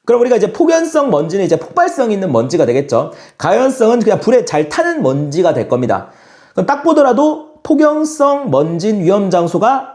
그럼 우리가 이제 폭염성 먼지는 이제 폭발성 있는 먼지가 되겠죠. 가연성은 그냥 불에 잘 타는 먼지가 될 겁니다. 그럼 딱 보더라도 폭염성 먼지 위험 장소가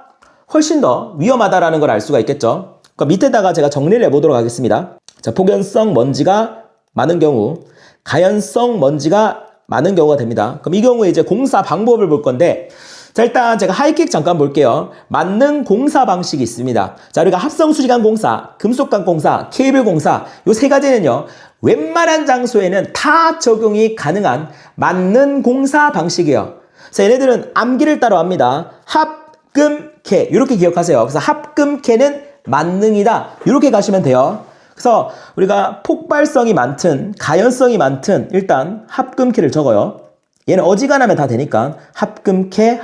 훨씬 더 위험하다라는 걸 알 수가 있겠죠. 그럼 밑에다가 제가 정리를 해보도록 하겠습니다. 자, 폭염성 먼지가 많은 경우, 가연성 먼지가 많은 경우가 됩니다. 그럼 이 경우에 이제 공사 방법을 볼 건데, 자, 일단 제가 하이킥 잠깐 볼게요. 맞는 공사 방식이 있습니다. 자, 우리가 합성수지관 공사, 금속관 공사, 케이블 공사 요 세 가지는요 웬만한 장소에는 다 적용이 가능한 맞는 공사 방식이에요. 자, 얘네들은 암기를 따로 합니다. 합금캐 이렇게 기억하세요. 그래서 합금캐는 만능이다 이렇게 가시면 돼요. 그래서 우리가 폭발성이 많든 가연성이 많든 일단 합금캐를 적어요. 얘는 어지간하면 다 되니까 합금캐.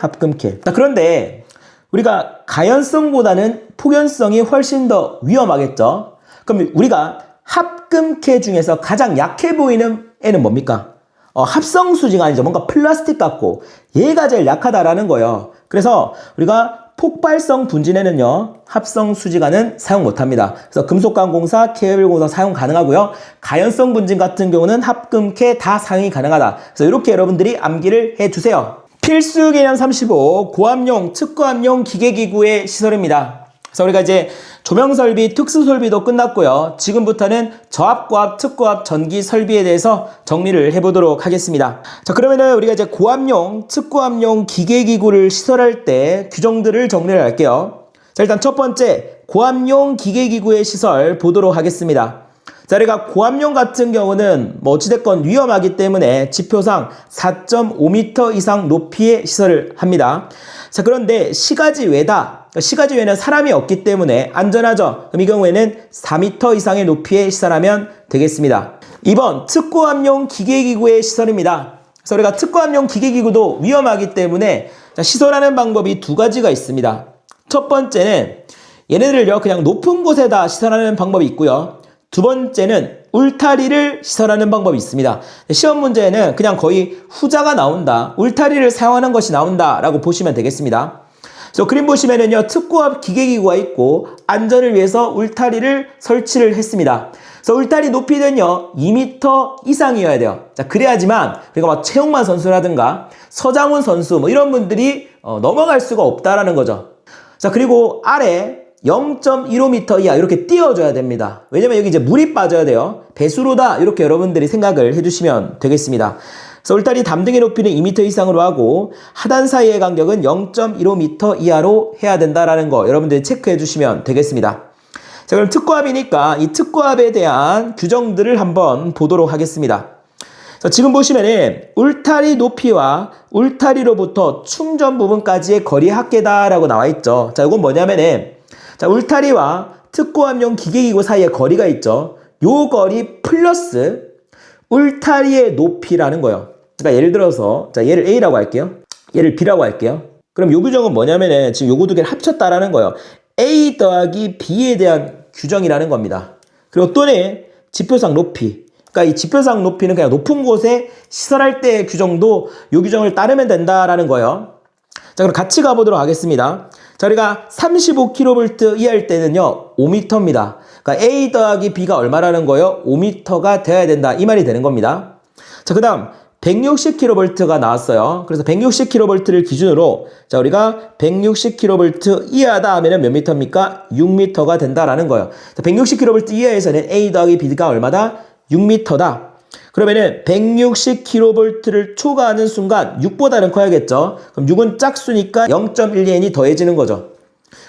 자, 그런데 우리가 가연성보다는 폭연성이 훨씬 더 위험하겠죠. 그럼 우리가 합금캐 중에서 가장 약해 보이는 애는 뭡니까? 합성수지가 아니죠. 뭔가 플라스틱 같고 얘가 제일 약하다라는 거예요. 그래서 우리가 폭발성 분진에는요 합성수지관은 사용 못합니다. 그래서 금속관 공사, 케이블 공사 사용 가능하고요. 가연성 분진 같은 경우는 합금캐 다 사용이 가능하다. 그래서 이렇게 여러분들이 암기를 해주세요. 필수 개념 35 고압용, 특고압용 기계기구의 시설입니다. 그래서 우리가 이제 조명 설비, 특수 설비도 끝났고요. 지금부터는 저압고압, 특고압 전기 설비에 대해서 정리를 해보도록 하겠습니다. 자, 그러면은 우리가 이제 고압용, 특고압용 기계기구를 시설할 때 규정들을 정리를 할게요. 자, 일단 첫 번째 고압용 기계기구의 시설 보도록 하겠습니다. 자, 우리가 고압용 같은 경우는 뭐 어찌됐건 위험하기 때문에 지표상 4.5m 이상 높이의 시설을 합니다. 자, 그런데 시가지 외다. 시가지 외에는 사람이 없기 때문에 안전하죠. 그럼 이 경우에는 4m 이상의 높이에 시설하면 되겠습니다. 2번 특고압용 기계기구의 시설입니다. 그래서 우리가 특고압용 기계기구도 위험하기 때문에 시설하는 방법이 두 가지가 있습니다. 첫 번째는 얘네들을요 그냥 높은 곳에다 시설하는 방법이 있고요. 두 번째는 울타리를 시설하는 방법이 있습니다. 시험 문제에는 그냥 거의 후자가 나온다. 울타리를 사용하는 것이 나온다 라고 보시면 되겠습니다. 그래서 그림 보시면은요 특고압 기계기구가 있고 안전을 위해서 울타리를 설치를 했습니다. 그래서 울타리 높이는요 2m 이상이어야 돼요. 자, 그래야지만 우리가 막 최용만 선수라든가 서장훈 선수 뭐 이런 분들이 넘어갈 수가 없다라는 거죠. 자, 그리고 아래 0.15m 이하 이렇게 띄워줘야 됩니다. 왜냐면 여기 이제 물이 빠져야 돼요. 배수로다 이렇게 여러분들이 생각을 해주시면 되겠습니다. 그래서 울타리 담등의 높이는 2m 이상으로 하고 하단 사이의 간격은 0.15m 이하로 해야 된다라는 거 여러분들이 체크해 주시면 되겠습니다. 자, 그럼 특고합이니까 이 특고합에 대한 규정들을 한번 보도록 하겠습니다. 자, 지금 보시면은 울타리 높이와 울타리로부터 충전 부분까지의 거리 합계다라고 나와 있죠. 자, 이건 뭐냐면은 자, 울타리와 특고합용 기계기구 사이의 거리가 있죠. 요 거리 플러스 울타리의 높이라는 거예요. 그러니까 예를 들어서 자, 얘를 A라고 할게요. 얘를 B라고 할게요. 그럼 요 규정은 뭐냐면은 지금 요거 두 개를 합쳤다라는 거예요. A 더하기 B에 대한 규정이라는 겁니다. 그리고 또는 지표상 높이. 그러니까 이 지표상 높이는 그냥 높은 곳에 시설할 때의 규정도 요 규정을 따르면 된다라는 거예요. 자, 그럼 같이 가보도록 하겠습니다. 자, 우리가 35kV 이하일 때는요 5m입니다. 그러니까 A 더하기 B가 얼마라는 거예요? 5m가 되어야 된다 이 말이 되는 겁니다. 자, 그 다음 160kV가 나왔어요. 그래서 160kV를 기준으로 자, 우리가 160kV 이하다 하면은 몇 미터입니까? 6m가 된다라는 거예요. 자, 160kV 이하에서는 A 더하기 B가 얼마다? 6m다. 그러면은 160kV를 초과하는 순간 6보다는 커야겠죠. 그럼 6은 짝수니까 0.1N이 더해지는 거죠.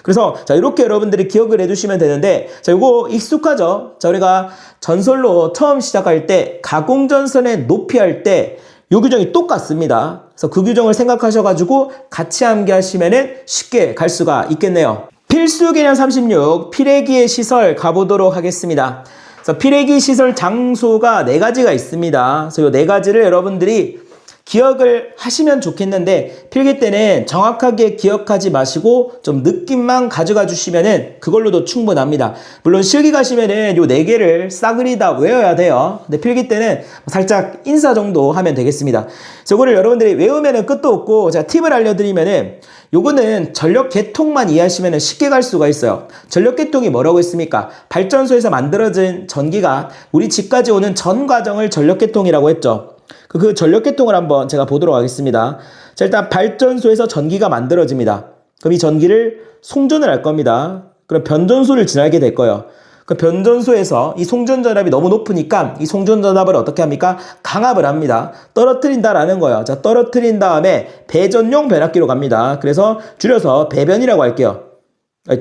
그래서 자, 이렇게 여러분들이 기억을 해두시면 되는데 자, 이거 익숙하죠? 자, 우리가 전설로 처음 시작할 때 가공전선의 높이 할 때 이 규정이 똑같습니다. 그래서 그 규정을 생각하셔가지고 같이 암기하시면은 쉽게 갈 수가 있겠네요. 필수 개념 36 피레기의 시설 가보도록 하겠습니다. 그래서 피레기 시설 장소가 4가지가 있습니다. 그래서 이 4가지를 여러분들이 기억을 하시면 좋겠는데 필기 때는 정확하게 기억하지 마시고 좀 느낌만 가져가 주시면은 그걸로도 충분합니다. 물론 실기 가시면은 요 4개를 싸그리 다 외워야 돼요. 근데 필기 때는 살짝 인사 정도 하면 되겠습니다. 그래서 이거를 여러분들이 외우면은 끝도 없고 제가 팁을 알려드리면은 요거는 전력 계통만 이해하시면 쉽게 갈 수가 있어요. 전력 계통이 뭐라고 했습니까? 발전소에서 만들어진 전기가 우리 집까지 오는 전 과정을 전력 계통이라고 했죠. 그 전력 계통을 한번 제가 보도록 하겠습니다. 자, 일단 발전소에서 전기가 만들어집니다. 그럼 이 전기를 송전을 할 겁니다. 그럼 변전소를 지나게 될 거예요. 그 변전소에서 이 송전 전압이 너무 높으니까 이 송전 전압을 어떻게 합니까? 강압을 합니다. 떨어뜨린다라는 거예요. 자, 떨어뜨린 다음에 배전용 변압기로 갑니다. 그래서 줄여서 배변이라고 할게요.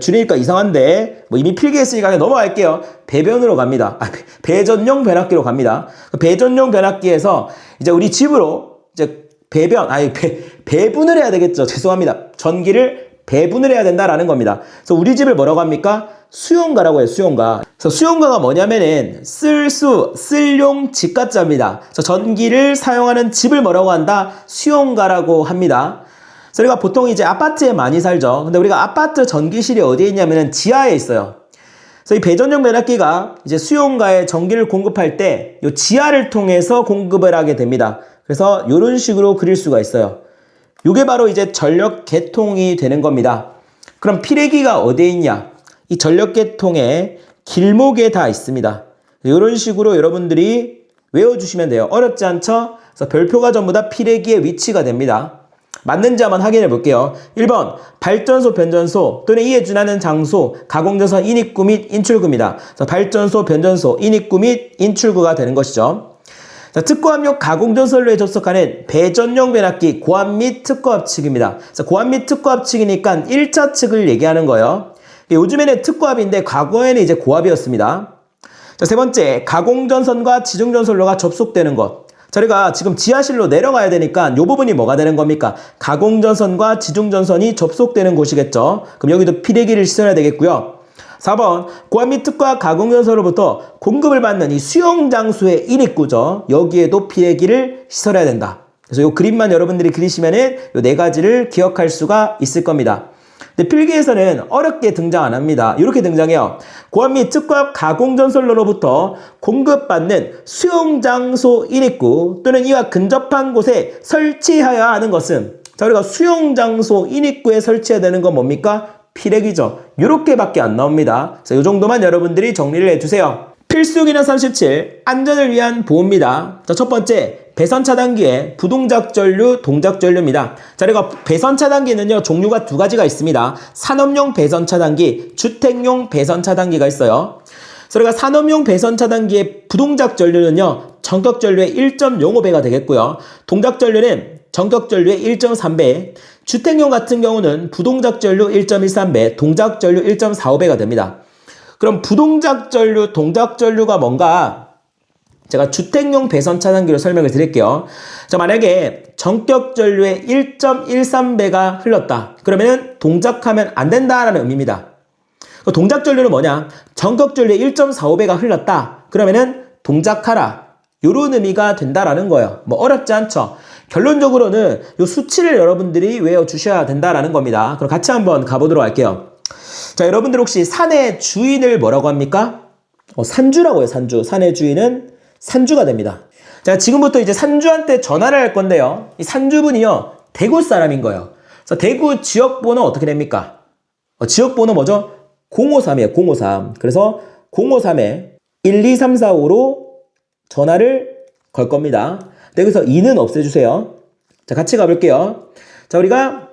줄이니까 이상한데 뭐 이미 필기했으니까 그냥 넘어갈게요. 배변으로 갑니다. 배전용 변압기로 갑니다. 배전용 변압기에서 이제 우리 집으로 이제 배분을 해야 되겠죠. 죄송합니다. 전기를 배분을 해야 된다라는 겁니다. 그래서 우리 집을 뭐라고 합니까? 수용가라고 해요. 수용가. 그래서 수용가가 뭐냐면은 쓸용 집가자입니다. 그래서 전기를 사용하는 집을 뭐라고 한다? 수용가라고 합니다. 그래서 우리가 보통 이제 아파트에 많이 살죠. 근데 우리가 아파트 전기실이 어디에 있냐면은 지하에 있어요. 그래서 이 배전용 변압기가 이제 수용가에 전기를 공급할 때 이 지하를 통해서 공급을 하게 됩니다. 그래서 이런 식으로 그릴 수가 있어요. 이게 바로 이제 전력 계통이 되는 겁니다. 그럼 피레기가 어디에 있냐? 이 전력 계통의 길목에 다 있습니다. 이런 식으로 여러분들이 외워주시면 돼요. 어렵지 않죠? 그래서 별표가 전부 다 피레기의 위치가 됩니다. 맞는지 한번 확인해 볼게요. 1번 발전소, 변전소 또는 이에 준하는 장소, 가공전선 인입구 및 인출구입니다. 그래서 발전소, 변전소, 인입구 및 인출구가 되는 것이죠. 자, 특고압용 가공전선로에 접속하는 배전용 변압기 고압 및 특고압 측입니다. 그래서 고압 및 특고압 측이니까 1차 측을 얘기하는 거예요. 요즘에는 특고압인데 과거에는 이제 고압이었습니다. 자, 세 번째 가공전선과 지중전선로가 접속되는 것. 저희가 지금 지하실로 내려가야 되니까 이 부분이 뭐가 되는 겁니까? 가공전선과 지중전선이 접속되는 곳이겠죠. 그럼 여기도 피레기를 시설해야 되겠고요. 4번 고압 및 특고압 가공전선으로부터 공급을 받는 이 수용장소의 인입구죠. 여기에도 피레기를 시설해야 된다. 그래서 이 그림만 여러분들이 그리시면은 이 4가지를 기억할 수가 있을 겁니다. 근데 필기에서는 어렵게 등장 안 합니다. 이렇게 등장해요. 고압 및 특고압 가공전선로로부터 공급받는 수용장소 인입구 또는 이와 근접한 곳에 설치하여야 하는 것은 자, 우리가 수용장소 인입구에 설치해야 되는 건 뭡니까? 피레기죠. 이렇게밖에 안 나옵니다. 이 정도만 여러분들이 정리를 해주세요. 필수 기능 37 안전을 위한 보호입니다. 자, 첫 번째 배선 차단기의 부동작 전류, 동작 전류입니다. 자, 그리고 배선 차단기는요 종류가 2가지가 있습니다. 산업용 배선 차단기, 주택용 배선 차단기가 있어요. 그래서 우리가 산업용 배선 차단기의 부동작 전류는요 전격 전류의 1.05배가 되겠고요. 동작 전류는 전격 전류의 1.3배, 주택용 같은 경우는 부동작 전류 1.13배, 동작 전류 1.45배가 됩니다. 그럼 부동작 전류, 동작 전류가 뭔가 제가 주택용 배선 차단기로 설명을 드릴게요. 자, 만약에 전격 전류의 1.13배가 흘렀다. 그러면 동작하면 안 된다라는 의미입니다. 동작 전류는 뭐냐? 전격 전류의 1.45배가 흘렀다. 그러면은 동작하라. 요런 의미가 된다라는 거예요. 뭐 어렵지 않죠? 결론적으로는 요 수치를 여러분들이 외워주셔야 된다라는 겁니다. 그럼 같이 한번 가보도록 할게요. 자, 여러분들 혹시 산의 주인을 뭐라고 합니까? 산주라고 해요, 산주. 산의 주인은 산주가 됩니다. 자, 지금부터 이제 산주한테 전화를 할 건데요. 이 산주분이요, 대구 사람인 거예요. 그래서 대구 지역번호 어떻게 됩니까? 지역번호 뭐죠? 053이에요, 053. 그래서 053에 12345로 전화를 걸 겁니다. 여기서 2는 없애주세요. 자, 같이 가볼게요. 자, 우리가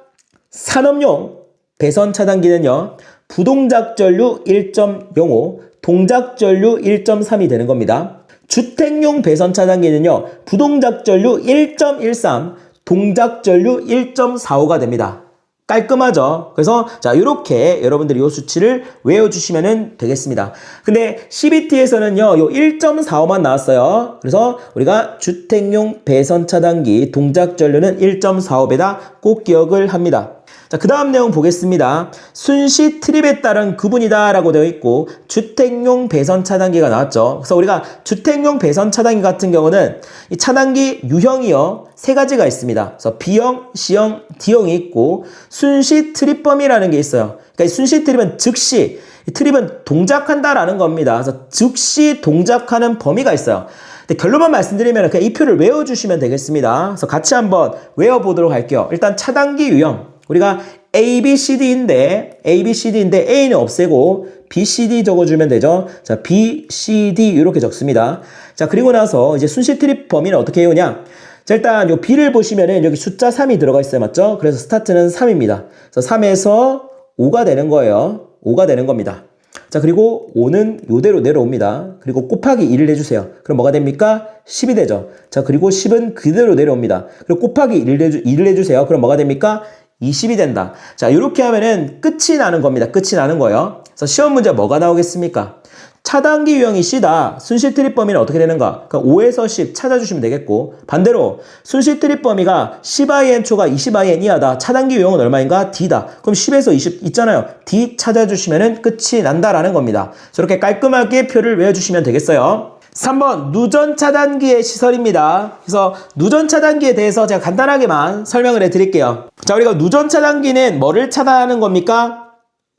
산업용 배선 차단기는요, 부동작 전류 1.05, 동작 전류 1.3이 되는 겁니다. 주택용 배선 차단기는요, 부동작 전류 1.13, 동작 전류 1.45가 됩니다. 깔끔하죠? 그래서 자, 이렇게 여러분들이 이 수치를 외워주시면 되겠습니다. 근데 CBT에서는요, 요 1.45만 나왔어요. 그래서 우리가 주택용 배선 차단기 동작 전류는 1.45배다 꼭 기억을 합니다. 자, 그 다음 내용 보겠습니다. 순시 트립에 따른 구분이다 라고 되어 있고, 주택용 배선 차단기가 나왔죠. 그래서 우리가 주택용 배선 차단기 같은 경우는 이 차단기 유형이요, 세 가지가 있습니다. 그래서 B형, C형, D형이 있고, 순시 트립 범위라는 게 있어요. 그러니까 이 순시 트립은 즉시, 이 트립은 동작한다라는 겁니다. 그래서 즉시 동작하는 범위가 있어요. 근데 결론만 말씀드리면 그냥 이 표를 외워주시면 되겠습니다. 그래서 같이 한번 외워보도록 할게요. 일단 차단기 유형. 우리가 A, B, C, D인데 A는 없애고 B, C, D 적어주면 되죠. 자, B, C, D 이렇게 적습니다. 자, 그리고 나서 이제 순시 트립 범위는 어떻게 해오냐? 자, 일단 요 B를 보시면은 여기 숫자 3이 들어가 있어요. 맞죠? 그래서 스타트는 3입니다. 그래서 3에서 5가 되는 거예요. 5가 되는 겁니다. 자, 그리고 5는 요대로 내려옵니다. 그리고 곱하기 1을 해주세요. 그럼 뭐가 됩니까? 10이 되죠. 자, 그리고 10은 그대로 내려옵니다. 그리고 곱하기 1을 해주세요. 그럼 뭐가 됩니까? 20이 된다. 자, 이렇게 하면은 끝이 나는 겁니다. 끝이 나는 거예요. 그래서 시험 문제 뭐가 나오겠습니까? 차단기 유형이 C다. 순시 트립 범위는 어떻게 되는가? 그러니까 5에서 10 찾아주시면 되겠고, 반대로 순시 트립 범위가 10IN 초가 20IN 이하다. 차단기 유형은 얼마인가? D다. 그럼 10에서 20 있잖아요. D 찾아주시면은 끝이 난다라는 겁니다. 저렇게 깔끔하게 표를 외워주시면 되겠어요. 3번 누전 차단기의 시설입니다. 그래서 누전 차단기에 대해서 제가 간단하게만 설명을 해드릴게요. 자, 우리가 누전 차단기는 뭐를 차단하는 겁니까?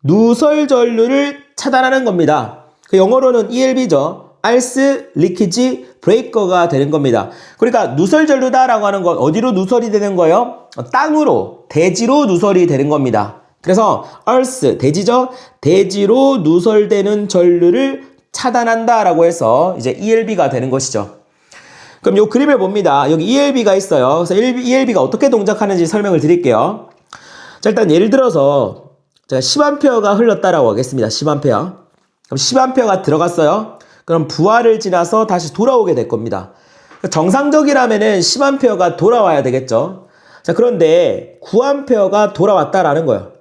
누설 전류를 차단하는 겁니다. 그 영어로는 ELB죠. Arc Leakage Breaker가 되는 겁니다. 그러니까 누설 전류다라고 하는 건 어디로 누설이 되는 거예요? 땅으로, 대지로 누설이 되는 겁니다. 그래서 Earth, 대지죠? 대지로 누설되는 전류를 차단한다라고 해서 이제 ELB가 되는 것이죠. 그럼 요 그림을 봅니다. 여기 ELB가 있어요. 그래서 ELB가 어떻게 동작하는지 설명을 드릴게요. 자, 일단 예를 들어서 제가 10A가 흘렀다라고 하겠습니다. 10A. 그럼 10A가 들어갔어요. 그럼 부하를 지나서 다시 돌아오게 될 겁니다. 정상적이라면은 10A가 돌아와야 되겠죠. 자, 그런데 9A가 돌아왔다라는 거예요.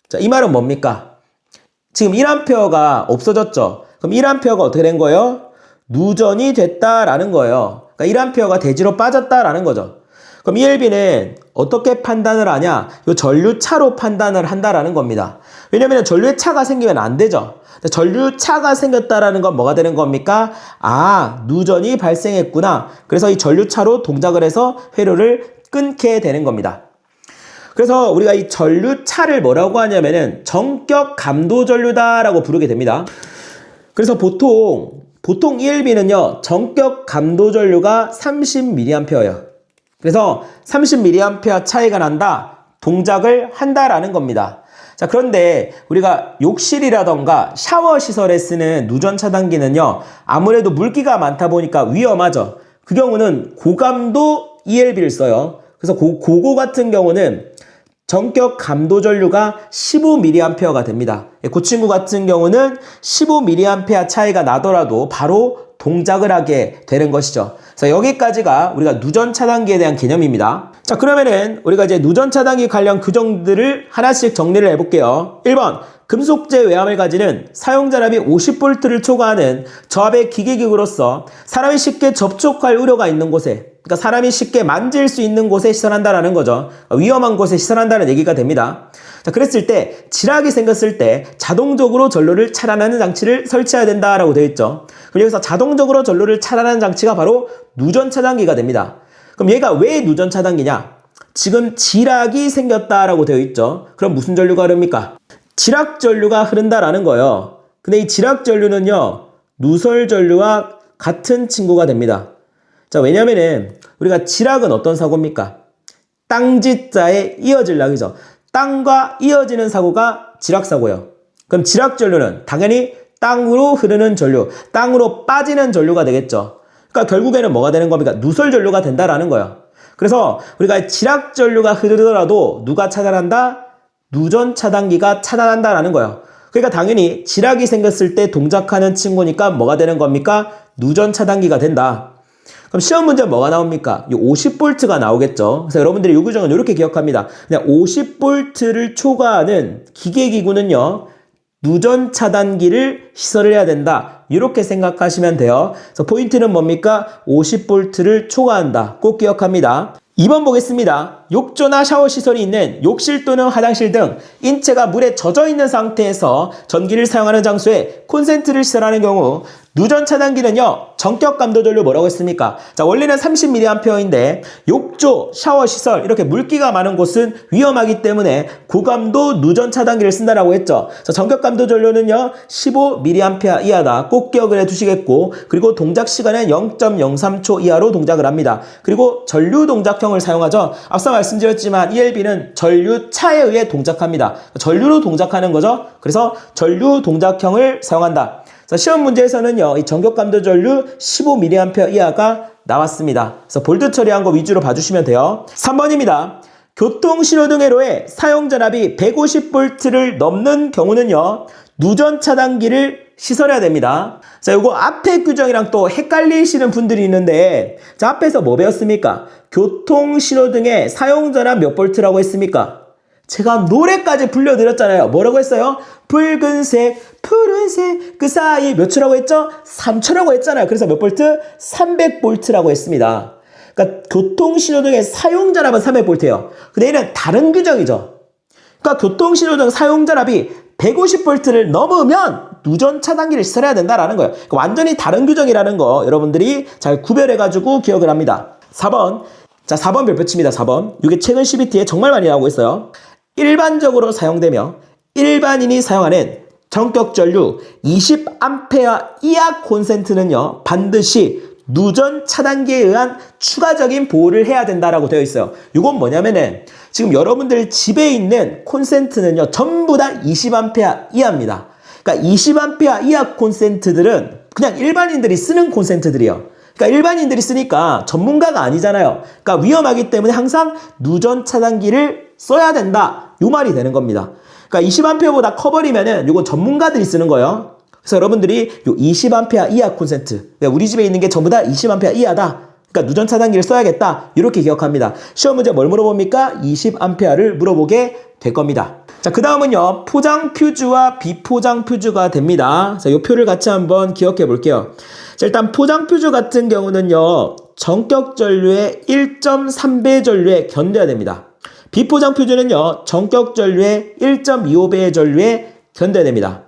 자, 이 말은 뭡니까? 지금 1A가 없어졌죠. 그럼 1A가 어떻게 된 거예요? 누전이 됐다라는 거예요. 그러니까 1A가 대지로 빠졌다라는 거죠. 그럼 ELB는 어떻게 판단을 하냐? 이 전류차로 판단을 한다라는 겁니다. 왜냐면 전류의 차가 생기면 안 되죠. 전류차가 생겼다라는 건 뭐가 되는 겁니까? 아, 누전이 발생했구나. 그래서 이 전류차로 동작을 해서 회로를 끊게 되는 겁니다. 그래서 우리가 이 전류차를 뭐라고 하냐면은 전격 감도 전류다라고 부르게 됩니다. 그래서 보통 ELB는요, 전격 감도 전류가 30mA예요. 그래서 30mA 차이가 난다, 동작을 한다라는 겁니다. 자, 그런데 우리가 욕실이라던가 샤워 시설에 쓰는 누전 차단기는요, 아무래도 물기가 많다 보니까 위험하죠. 그 경우는 고감도 ELB를 써요. 그래서 그거 같은 경우는 전격 감도 전류가 15mA가 됩니다. 그 친구 같은 경우는 15mA 차이가 나더라도 바로 동작을 하게 되는 것이죠. 그래서 여기까지가 우리가 누전 차단기에 대한 개념입니다. 자, 그러면은 우리가 이제 누전 차단기 관련 규정들을 하나씩 정리를 해볼게요. 1번, 금속재 외압을 가지는 사용전압이 50V를 초과하는 저압의 기계기구로서 사람이 쉽게 접촉할 우려가 있는 곳에, 그러니까 사람이 쉽게 만질 수 있는 곳에 시설한다라는 거죠. 위험한 곳에 시설한다는 얘기가 됩니다. 자, 그랬을 때 지락이 생겼을 때 자동적으로 전류를 차단하는 장치를 설치해야 된다라고 되어 있죠. 그럼 여기서 자동적으로 전류를 차단하는 장치가 바로 누전 차단기가 됩니다. 그럼 얘가 왜 누전 차단기냐? 지금 지락이 생겼다라고 되어 있죠. 그럼 무슨 전류가 흐릅니까? 지락 전류가 흐른다라는 거예요. 근데 이 지락 전류는요, 누설 전류와 같은 친구가 됩니다. 자, 왜냐면은 우리가 지락은 어떤 사고입니까? 땅지자에 이어질 락이죠. 땅과 이어지는 사고가 지락사고예요. 그럼 지락전류는 당연히 땅으로 흐르는 전류, 땅으로 빠지는 전류가 되겠죠. 그러니까 결국에는 뭐가 되는 겁니까? 누설전류가 된다라는 거예요. 그래서 우리가 지락전류가 흐르더라도 누가 차단한다? 누전 차단기가 차단한다라는 거예요. 그러니까 당연히 지락이 생겼을 때 동작하는 친구니까 뭐가 되는 겁니까? 누전 차단기가 된다. 그럼 시험 문제 뭐가 나옵니까? 50V가 나오겠죠. 그래서 여러분들이 이 규정은 이렇게 기억합니다. 그냥 50V를 초과하는 기계기구는요, 누전 차단기를 시설을 해야 된다. 이렇게 생각하시면 돼요. 그래서 포인트는 뭡니까? 50V를 초과한다. 꼭 기억합니다. 2번 보겠습니다. 욕조나 샤워 시설이 있는 욕실 또는 화장실 등 인체가 물에 젖어 있는 상태에서 전기를 사용하는 장소에 콘센트를 시설하는 경우 누전 차단기는요, 전격 감도 전류 뭐라고 했습니까? 자, 원래는 30mA인데 욕조, 샤워 시설 이렇게 물기가 많은 곳은 위험하기 때문에 고감도 누전 차단기를 쓴다라고 했죠. 자, 전격 감도 전류는요 15mA 이하다. 꼭 기억을 해두시겠고, 그리고 동작 시간은 0.03초 이하로 동작을 합니다. 그리고 전류 동작형을 사용하죠. 앞서 말씀드렸지만 ELB는 전류차에 의해 동작합니다. 전류로 동작하는 거죠. 그래서 전류 동작형을 사용한다. 자, 시험 문제에서는요, 이 전격감도 전류 15mA 이하가 나왔습니다. 그래서 볼드 처리한 거 위주로 봐주시면 돼요. 3번입니다. 교통신호등회로에 사용전압이 150V를 넘는 경우는요, 누전 차단기를 시설해야 됩니다. 자, 요거 앞에 규정이랑 또 헷갈리시는 분들이 있는데, 자, 앞에서 뭐 배웠습니까? 교통신호등의 사용전압 몇 볼트라고 했습니까? 제가 노래까지 불려드렸잖아요. 뭐라고 했어요? 붉은색, 푸른색 그 사이 몇 초라고 했죠? 3초라고 했잖아요. 그래서 몇 볼트? 300볼트라고 했습니다. 그러니까 교통신호등의 사용전압은 300볼트예요. 근데 얘는 다른 규정이죠. 그러니까 교통신호등 사용전압이 150볼트를 넘으면 누전 차단기를 시설해야 된다라는 거예요. 그러니까 완전히 다른 규정이라는 거 여러분들이 잘 구별해가지고 기억을 합니다. 4번. 자, 4번 별표칩니다. 4번. 이게 최근 CBT에 정말 많이 나오고 있어요. 일반적으로 사용되며 일반인이 사용하는 전격 전류 20A 이하 콘센트는요, 반드시 누전 차단기에 의한 추가적인 보호를 해야 된다라고 되어 있어요. 이건 뭐냐면은 지금 여러분들 집에 있는 콘센트는요, 전부 다 20A 이하입니다. 그러니까 20A 이하 콘센트들은 그냥 일반인들이 쓰는 콘센트들이에요. 그러니까 일반인들이 쓰니까 전문가가 아니잖아요. 그러니까 위험하기 때문에 항상 누전 차단기를 써야 된다. 요 말이 되는 겁니다. 그러니까 20A보다 커버리면은 요거 전문가들이 쓰는 거예요. 그래서 여러분들이 요 20A 이하 콘센트, 그러니까 우리 집에 있는 게 전부 다 20A 이하다. 그러니까 누전 차단기를 써야겠다. 이렇게 기억합니다. 시험 문제 뭘 물어봅니까? 20A를 물어보게 될 겁니다. 자, 그 다음은요, 포장 퓨즈와 비포장 퓨즈가 됩니다. 자, 요 표를 같이 한번 기억해 볼게요. 자, 일단 포장 퓨즈 같은 경우는요, 전격 전류의 1.3배 전류에 견뎌야 됩니다. 비포장 퓨즈는요, 전격 전류의 1.25배의 전류에 견뎌야 됩니다.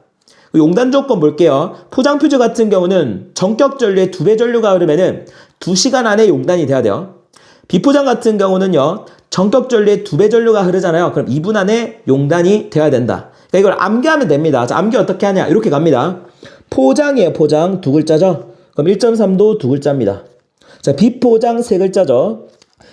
용단 조건 볼게요. 포장 퓨즈 같은 경우는 전격 전류의 2배 전류가 흐르면은 2시간 안에 용단이 돼야 돼요. 비포장 같은 경우는요, 전격 전류의 2배 전류가 흐르잖아요. 그럼 2분 안에 용단이 돼야 된다. 그러니까 이걸 암기하면 됩니다. 자, 암기 어떻게 하냐? 이렇게 갑니다. 포장이에요. 포장 두 글자죠. 그럼 1.3도 두 글자입니다. 자, 비포장 세 글자죠.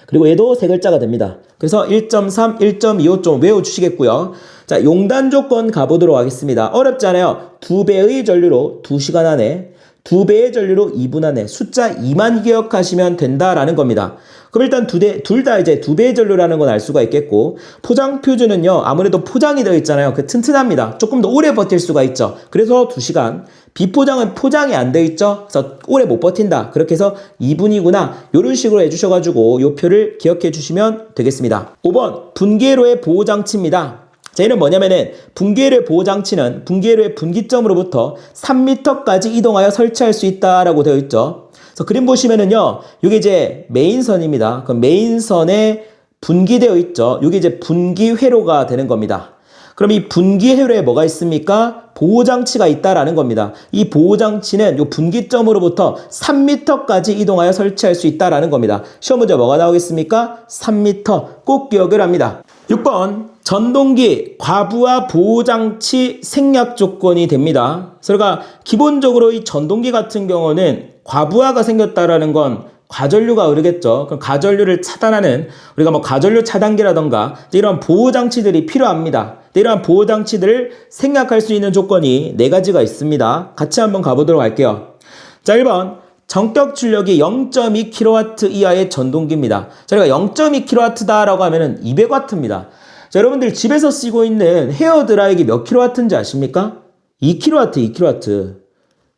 그리고 얘도 세 글자가 됩니다. 그래서 1.3, 1.25 좀 외워주시겠고요. 자, 용단 조건 가보도록 하겠습니다. 어렵지 않아요. 2배의 전류로 2시간 안에 2배의 전류로 2분하네. 숫자 2만 기억하시면 된다라는 겁니다. 그럼 일단 둘 다 이제 2배의 전류라는 건 알 수가 있겠고, 포장 퓨즈는요, 아무래도 포장이 되어 있잖아요. 그 튼튼합니다. 조금 더 오래 버틸 수가 있죠. 그래서 2시간. 비포장은 포장이 안 되어 있죠. 그래서 오래 못 버틴다. 그렇게 해서 2분이구나. 이런 식으로 해주셔가지고 요 표를 기억해 주시면 되겠습니다. 5번, 분기회로의 보호장치입니다. 자, 얘는 뭐냐면은 분기회로의 보호장치는 분기회로의 분기점으로부터 3m까지 이동하여 설치할 수 있다라고 되어 있죠. 그래서 그림 보시면은요, 이게 이제 메인선입니다. 그럼 메인선에 분기되어 있죠. 이게 이제 분기회로가 되는 겁니다. 그럼 이 분기회로에 뭐가 있습니까? 보호장치가 있다라는 겁니다. 이 보호장치는 이 분기점으로부터 3m까지 이동하여 설치할 수 있다라는 겁니다. 시험 문제 뭐가 나오겠습니까? 3m. 꼭 기억을 합니다. 6번. 전동기 과부하 보호장치 생략 조건이 됩니다. 그러니까 기본적으로 이 전동기 같은 경우는 과부하가 생겼다라는 건 과전류가 흐르겠죠. 그럼 과전류를 차단하는, 우리가 뭐 과전류 차단기라던가 이런 보호장치들이 필요합니다. 이러한 보호장치들을 생략할 수 있는 조건이 4가지가 있습니다. 같이 한번 가보도록 할게요. 자, 1번. 전격 출력이 0.2kW 이하의 전동기입니다. 저희가 0.2kW다라고 하면은 200W입니다. 자, 여러분들 집에서 쓰고 있는 헤어드라이기 몇 kW인지 아십니까? 2kW.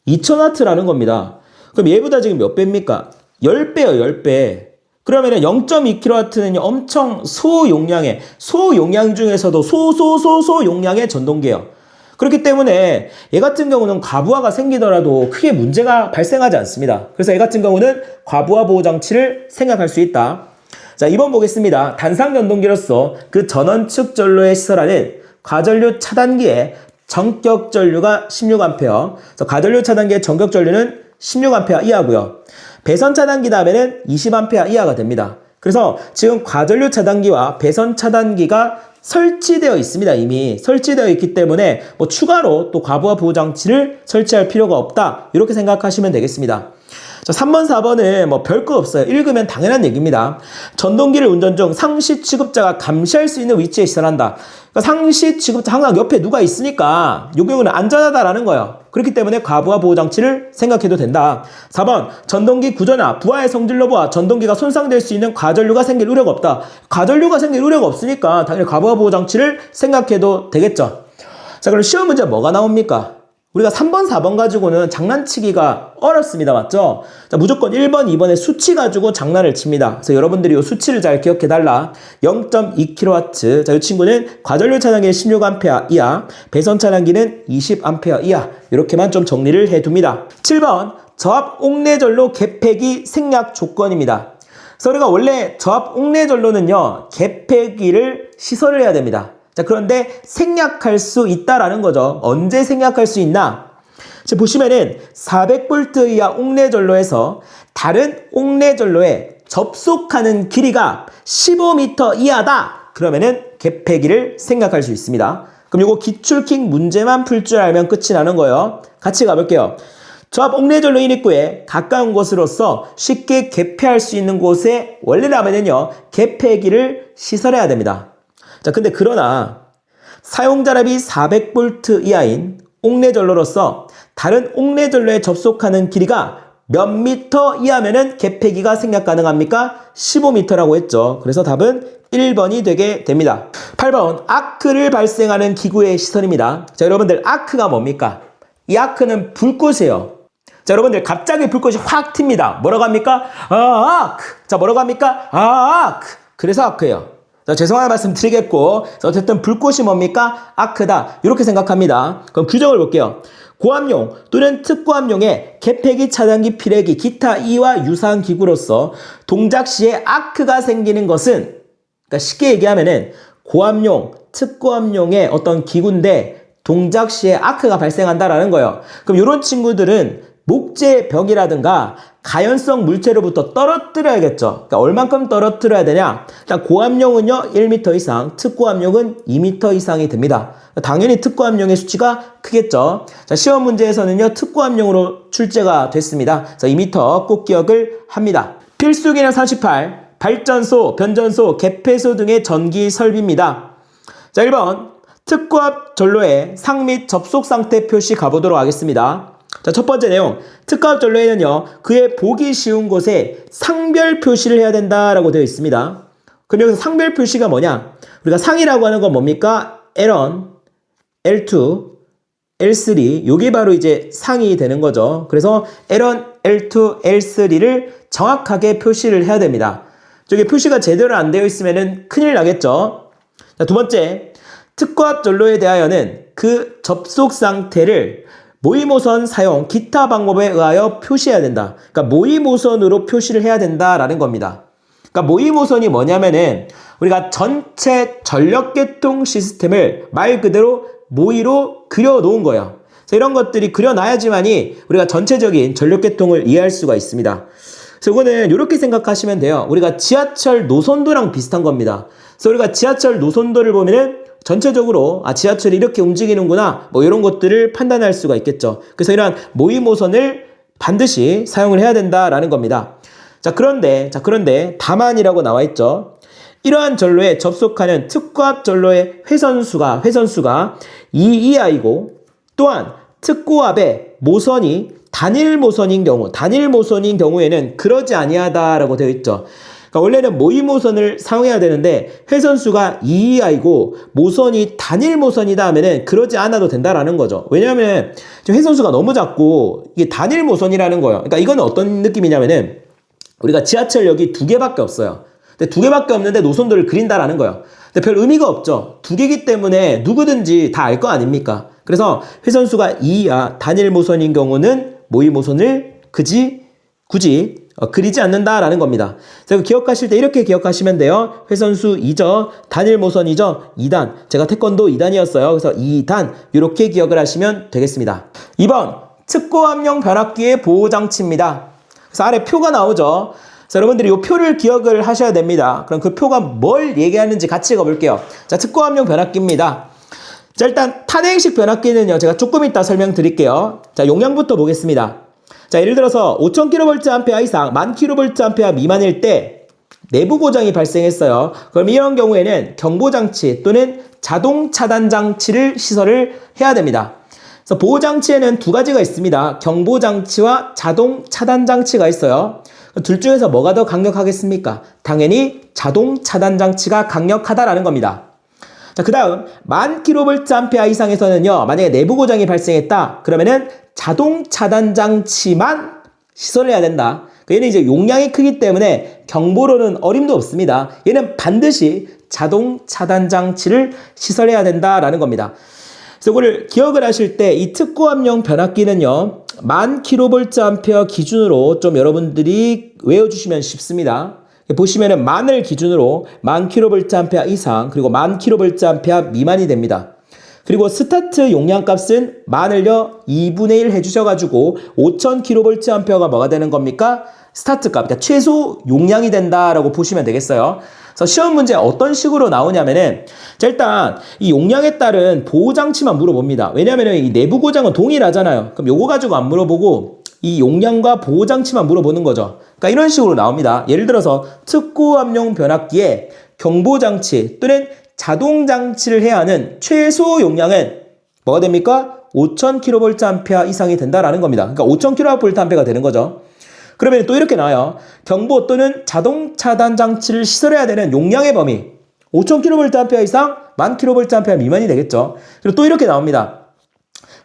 2000W라는 겁니다. 그럼 얘보다 지금 몇 배입니까? 10배요, 10배. 그러면은 0.2kW는 엄청 소용량 중에서도 소용량의 전동기예요. 그렇기 때문에 얘 같은 경우는 과부하가 생기더라도 크게 문제가 발생하지 않습니다. 그래서 얘 같은 경우는 과부하 보호 장치를 생각할 수 있다. 자, 2번 보겠습니다. 단상 전동기로서 그 전원 측 전로에 시설하는 과전류 차단기의 전격 전류가 16A. 그래서 과전류 차단기의 전격 전류는 16A 이하고요. 배선 차단기 다음에는 20A 이하가 됩니다. 그래서 지금 과전류 차단기와 배선 차단기가 설치되어 있습니다. 이미 설치되어 있기 때문에 뭐 추가로 또 과부하 보호 장치를 설치할 필요가 없다. 이렇게 생각하시면 되겠습니다. 자, 3번, 4번은 뭐 별거 없어요. 읽으면 당연한 얘기입니다. 전동기를 운전 중 상시 취급자가 감시할 수 있는 위치에 시설한다. 그러니까 상시 취급자 항상 옆에 누가 있으니까 이 경우는 안전하다라는 거예요. 그렇기 때문에 과부하 보호 장치를 생각해도 된다. 4번, 전동기 구조나 부하의 성질 여부와 전동기가 손상될 수 있는 과전류가 생길 우려가 없다. 과전류가 생길 우려가 없으니까 당연히 과부하 보호 장치를 생각해도 되겠죠. 자, 그럼 시험 문제 뭐가 나옵니까? 우리가 3번, 4번 가지고는 장난치기가 어렵습니다. 맞죠? 자, 무조건 1번, 2번의 수치 가지고 장난을 칩니다. 그래서 여러분들이 이 수치를 잘 기억해달라. 0.2kW. 자, 이 친구는 과전류 차단기는 16A 이하, 배선 차단기는 20A 이하. 이렇게만 좀 정리를 해둡니다. 7번, 저압 옥내전로 개폐기 생략 조건입니다. 그래서 우리가 원래 저압 옥내전로는요, 개폐기를 시설을 해야 됩니다. 자, 그런데 생략할 수 있다라는 거죠. 언제 생략할 수 있나? 지금 보시면은 400V 이하 옥내전로에서 다른 옥내전로에 접속하는 길이가 15m 이하다. 그러면은 개폐기를 생략할 수 있습니다. 그럼 이거 기출킹 문제만 풀 줄 알면 끝이 나는 거예요. 같이 가볼게요. 저압 옥내전로 인입구에 가까운 곳으로서 쉽게 개폐할 수 있는 곳에 원래라면은요, 개폐기를 시설해야 됩니다. 자, 근데 그러나 사용자랍이 400V 이하인 옥내전로로서 다른 옥내전로에 접속하는 길이가 몇 미터 이하면은 개폐기가 생략 가능합니까? 15m라고 했죠. 그래서 답은 1번이 되게 됩니다. 8번, 아크를 발생하는 기구의 시설입니다. 자, 여러분들 아크가 뭡니까? 이 아크는 불꽃이에요. 자, 여러분들 갑자기 불꽃이 확 튑니다. 뭐라고 합니까? 아크. 자, 뭐라고 합니까? 아크. 그래서 아크예요. 자, 죄송한 말씀 드리겠고, 어쨌든 불꽃이 뭡니까? 아크다. 이렇게 생각합니다. 그럼 규정을 볼게요. 고압용 또는 특고압용의 개폐기, 차단기, 피례기, 기타 이와 유사한 기구로서 동작 시에 아크가 생기는 것은, 그러니까 쉽게 얘기하면은 고압용, 특고압용의 어떤 기구인데 동작 시에 아크가 발생한다라는 거예요. 그럼 이런 친구들은 목재 벽이라든가 가연성 물체로부터 떨어뜨려야겠죠. 그러니까 얼만큼 떨어뜨려야 되냐? 일단 고압용은요 1m 이상, 특고압용은 2m 이상이 됩니다. 당연히 특고압용의 수치가 크겠죠. 자, 시험 문제에서는요 특고압용으로 출제가 됐습니다. 그래서 2m 꼭 기억을 합니다. 필수 기능 38, 발전소, 변전소, 개폐소 등의 전기 설비입니다. 자, 1번 특고압 전로의 상 및 접속 상태 표시 가보도록 하겠습니다. 자, 첫 번째 내용. 특가합 전로에는요, 그의 보기 쉬운 곳에 상별 표시를 해야 된다라고 되어 있습니다. 그럼 여기서 상별 표시가 뭐냐? 우리가 상이라고 하는 건 뭡니까? L1, L2, L3. 요게 바로 이제 상이 되는 거죠. 그래서 L1, L2, L3를 정확하게 표시를 해야 됩니다. 저게 표시가 제대로 안 되어 있으면은 큰일 나겠죠. 자, 두 번째. 특과합 전로에 대하여는 그 접속 상태를 모의모선 사용 기타 방법에 의하여 표시해야 된다. 그러니까 모의모선으로 표시를 해야 된다라는 겁니다. 그러니까 모의모선이 뭐냐면은 우리가 전체 전력계통 시스템을 말 그대로 모의로 그려놓은 거예요. 그래서 이런 것들이 그려놔야지만이 우리가 전체적인 전력계통을 이해할 수가 있습니다. 그래서 이거는 이렇게 생각하시면 돼요. 우리가 지하철 노선도랑 비슷한 겁니다. 그래서 우리가 지하철 노선도를 보면은 전체적으로 지하철이 이렇게 움직이는구나 뭐 이런 것들을 판단할 수가 있겠죠. 그래서 이러한 모의모선을 반드시 사용을 해야 된다라는 겁니다. 그런데 다만이라고 나와 있죠. 이러한 전로에 접속하는 특과합 전로의 회선수가 2이하이고 또한 특고합의 모선이 단일 모선인 경우에는 그러지 아니하다라고 되어 있죠. 그러니까 원래는 모의모선을 사용해야 되는데 회선수가 2이하이고 모선이 단일 모선이다 하면은 그러지 않아도 된다라는 거죠. 왜냐하면 회선수가 너무 작고 이게 단일 모선이라는 거예요. 그러니까 이건 어떤 느낌이냐면은 우리가 지하철역이 2개밖에 없어요. 근데 2개밖에 없는데 노선도를 그린다라는 거예요. 근데 별 의미가 없죠. 2개이기 때문에 누구든지 다 알 거 아닙니까? 그래서 회선수가 2이하 단일 모선인 경우는 모의모선을 굳이 그리지 않는다라는 겁니다. 그래서 기억하실 때 이렇게 기억하시면 돼요. 회선수 2죠. 단일 모선이죠. 2단. 제가 태권도 2단이었어요. 그래서 2단 이렇게 기억을 하시면 되겠습니다. 2번 특고합용 변압기의 보호장치입니다. 그래서 아래 표가 나오죠. 그래서 여러분들이 이 표를 기억을 하셔야 됩니다. 그럼 그 표가 뭘 얘기하는지 같이 읽어볼게요. 자, 특고합용 변압기입니다. 자, 일단 탄행식 변압기는요, 제가 조금 이따 설명드릴게요. 자, 용량부터 보겠습니다. 자, 예를 들어서 5000kVA 이상 10,000kVA 미만일 때 내부 고장이 발생했어요. 그럼 이런 경우에는 경보장치 또는 자동 차단 장치를 시설을 해야 됩니다. 그래서 보호장치에는 두 가지가 있습니다. 경보장치와 자동 차단 장치가 있어요. 둘 중에서 뭐가 더 강력하겠습니까? 당연히 자동 차단 장치가 강력하다라는 겁니다. 자, 그 다음 10,000kVA 이상에서는요, 만약에 내부 고장이 발생했다 그러면은 자동 차단 장치만 시설을 해야 된다. 얘는 이제 용량이 크기 때문에 경보로는 어림도 없습니다. 얘는 반드시 자동 차단 장치를 시설해야 된다라는 겁니다. 그래서 이거를 기억을 하실 때 이 특고합용 변압기는요, 10,000kVA 기준으로 좀 여러분들이 외워주시면 쉽습니다. 보시면은 만을 기준으로 10,000kVA 이상 그리고 10,000kVA 미만이 됩니다. 그리고 스타트 용량 값은 만을요 2분의 1 해주셔가지고 5,000kVA가 뭐가 되는 겁니까? 스타트 값, 그러니까 최소 용량이 된다라고 보시면 되겠어요. 그래서 시험 문제 어떤 식으로 나오냐면은, 자, 일단 이 용량에 따른 보호장치만 물어봅니다. 왜냐면은 이 내부 고장은 동일하잖아요. 그럼 요거 가지고 안 물어보고 이 용량과 보호장치만 물어보는 거죠. 그러니까 이런 식으로 나옵니다. 예를 들어서 특고합용 변압기에 경보장치 또는 자동장치를 해야 하는 최소 용량은 뭐가 됩니까? 5,000kVA 이상이 된다라는 겁니다. 그러니까 5,000kVA가 되는 거죠. 그러면 또 이렇게 나와요. 경보 또는 자동 차단 장치를 시설해야 되는 용량의 범위 5,000kVA 이상 10,000kVA 미만이 되겠죠. 그리고 또 이렇게 나옵니다.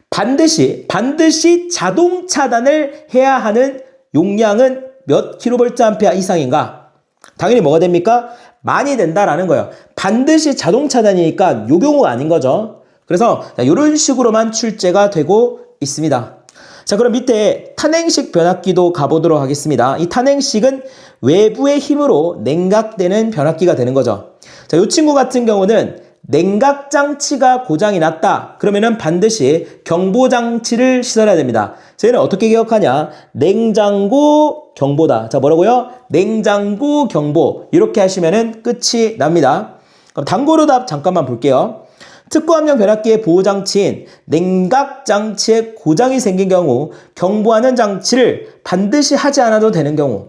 반드시 자동 차단을 해야 하는 용량은 몇 kVA 이상인가? 당연히 뭐가 됩니까? 많이 된다라는 거예요. 반드시 자동 차단이니까 요 경우가 아닌 거죠. 그래서 이런 식으로만 출제가 되고 있습니다. 자, 그럼 밑에 탄행식 변압기도 가보도록 하겠습니다. 이 탄행식은 외부의 힘으로 냉각되는 변압기가 되는 거죠. 자, 이 친구 같은 경우는 냉각장치가 고장이 났다. 그러면은 반드시 경보장치를 시설해야 됩니다. 저희는 어떻게 기억하냐? 냉장고 경보다. 자, 뭐라고요? 냉장고 경보. 이렇게 하시면은 끝이 납니다. 그럼 단고로 답 잠깐만 볼게요. 특고합용 변압기의 보호장치인 냉각장치에 고장이 생긴 경우 경보하는 장치를 반드시 하지 않아도 되는 경우,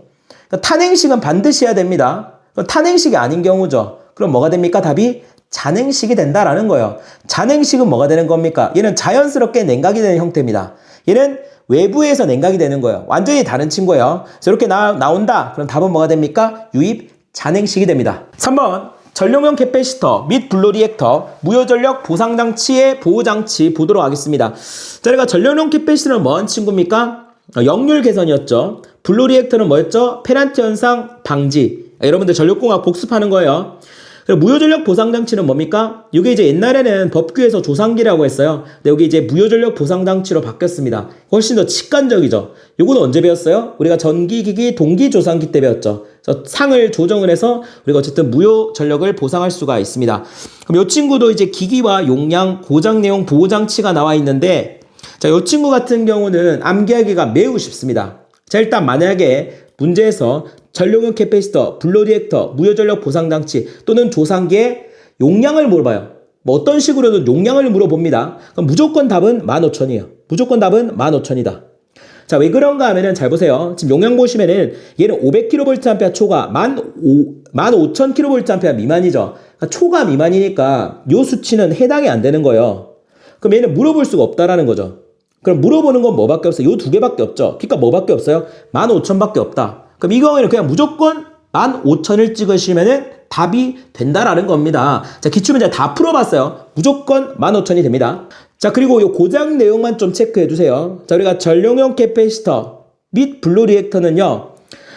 그러니까 탄행식은 반드시 해야 됩니다. 탄행식이 아닌 경우죠. 그럼 뭐가 됩니까? 답이 잔행식이 된다라는 거예요. 잔행식은 뭐가 되는 겁니까? 얘는 자연스럽게 냉각이 되는 형태입니다. 얘는 외부에서 냉각이 되는 거예요. 완전히 다른 친구예요. 그래서 이렇게 나온다. 그럼 답은 뭐가 됩니까? 유입 잔행식이 됩니다. 3번 전력용 캐패시터 및 블로리액터 무효전력 보상장치의 보호장치 보도록 하겠습니다. 자, 우리가 전력용 캐패시터는 뭐한 친구입니까? 역률 개선이었죠. 블로리액터는 뭐였죠? 페넌트 현상 방지. 여러분들 전력공학 복습하는 거예요. 그리고 무효전력 보상장치는 뭡니까? 이게 이제 옛날에는 법규에서 조상기라고 했어요. 근데 여기 이제 무효전력 보상장치로 바뀌었습니다. 훨씬 더 직관적이죠. 요거는 언제 배웠어요? 우리가 전기기기 동기조상기 때 배웠죠. 그래서 상을 조정을 해서 우리가 어쨌든 무효전력을 보상할 수가 있습니다. 그럼 이 친구도 이제 기기와 용량, 고장내용 보호장치가 나와 있는데, 자, 이 친구 같은 경우는 암기하기가 매우 쉽습니다. 자, 일단 만약에 문제에서 전력용 캐패시터, 블로리액터, 무효전력 보상장치 또는 조상기의 용량을 물어봐요. 뭐 어떤 식으로든 용량을 물어봅니다. 그럼 무조건 답은 15,000이에요. 무조건 답은 15,000이다. 자, 왜 그런가 하면은 잘 보세요. 지금 용량 보시면은 얘는 500kVA 초과 15,000kVA 미만이죠. 그러니까 초과 미만이니까 요 수치는 해당이 안 되는 거예요. 그럼 얘는 물어볼 수가 없다라는 거죠. 그럼 물어보는 건 뭐밖에 없어요? 요 두 개밖에 없죠. 그러니까 뭐밖에 없어요? 15,000밖에 없다. 그럼 이 경우에는 그냥 무조건 15,000을 찍으시면은 답이 된다라는 겁니다. 자, 기출문제 다 풀어봤어요. 무조건 15,000이 됩니다. 자, 그리고 요 고장 내용만 좀 체크해 두세요. 자, 우리가 전력용 캐패시터 및 블로리액터는요.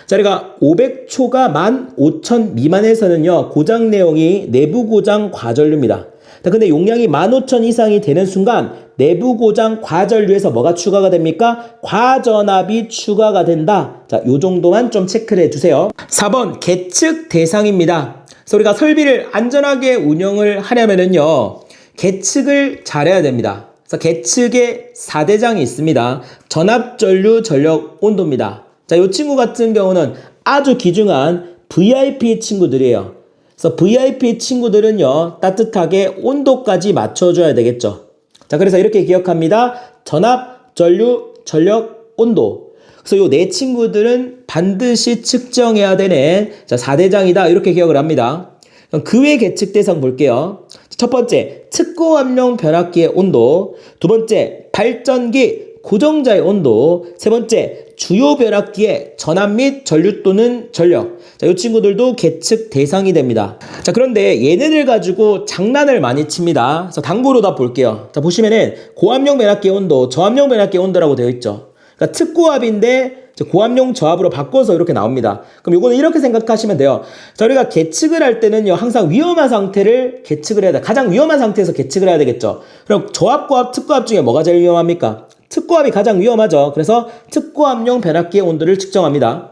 자, 우리가 500초가 15,000 미만에서는요. 고장 내용이 내부 고장 과전류입니다. 자, 근데 용량이 15,000 이상이 되는 순간 내부 고장 과전류에서 뭐가 추가가 됩니까? 과전압이 추가가 된다. 자, 요 정도만 좀 체크를 해주세요. 4번 계측 대상입니다. 그래서 우리가 설비를 안전하게 운영을 하려면은요, 계측을 잘해야 됩니다. 그래서 계측에 4대장이 있습니다. 전압, 전류, 전력, 온도입니다. 자, 요 친구 같은 경우는 아주 귀중한 VIP 친구들이에요. 그래서 VIP 친구들은요, 따뜻하게 온도까지 맞춰줘야 되겠죠. 자, 그래서 이렇게 기억합니다. 전압, 전류, 전력, 온도. 그래서 요 네 친구들은 반드시 측정해야 되는, 자, 4대장이다. 이렇게 기억을 합니다. 그럼 그 외 계측 대상 볼게요. 첫 번째, 특고압용 변압기의 온도. 두 번째, 발전기 고정자의 온도. 세 번째, 주요 변압기의 전압 및 전류 또는 전력. 자, 이 친구들도 계측 대상이 됩니다. 자, 그런데 얘네들 가지고 장난을 많이 칩니다. 그래서 당부로 다 볼게요. 자, 보시면은 고압용 변압기의 온도, 저압용 변압기의 온도라고 되어 있죠. 그러니까 특고압인데 고압용 저압으로 바꿔서 이렇게 나옵니다. 그럼 이거는 이렇게 생각하시면 돼요. 자, 우리가 계측을 할 때는요, 항상 위험한 상태를 계측을 해야 돼. 가장 위험한 상태에서 계측을 해야 되겠죠. 그럼 저압고압, 특고압 중에 뭐가 제일 위험합니까? 특고압이 가장 위험하죠. 그래서 특고압용 변압기의 온도를 측정합니다.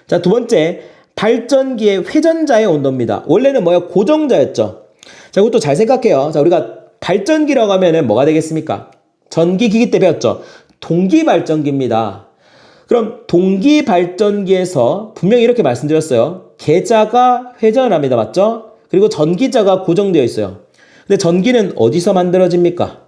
자, 두 번째, 발전기의 회전자의 온도입니다. 원래는 뭐야? 고정자였죠. 자, 이것도 잘 생각해요. 자, 우리가 발전기라고 하면은 뭐가 되겠습니까? 전기기기 때 배웠죠. 동기발전기입니다. 그럼 동기발전기에서 분명히 이렇게 말씀드렸어요. 계자가 회전을 합니다. 맞죠? 그리고 전기자가 고정되어 있어요. 근데 전기는 어디서 만들어집니까?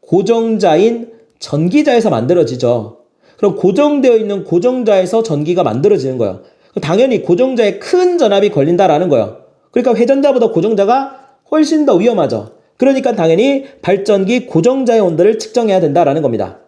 고정자인 전기자에서 만들어지죠. 그럼 고정되어 있는 고정자에서 전기가 만들어지는 거예요. 당연히 고정자에 큰 전압이 걸린다라는 거예요. 그러니까 회전자보다 고정자가 훨씬 더 위험하죠. 그러니까 당연히 발전기 고정자의 온도를 측정해야 된다라는 겁니다.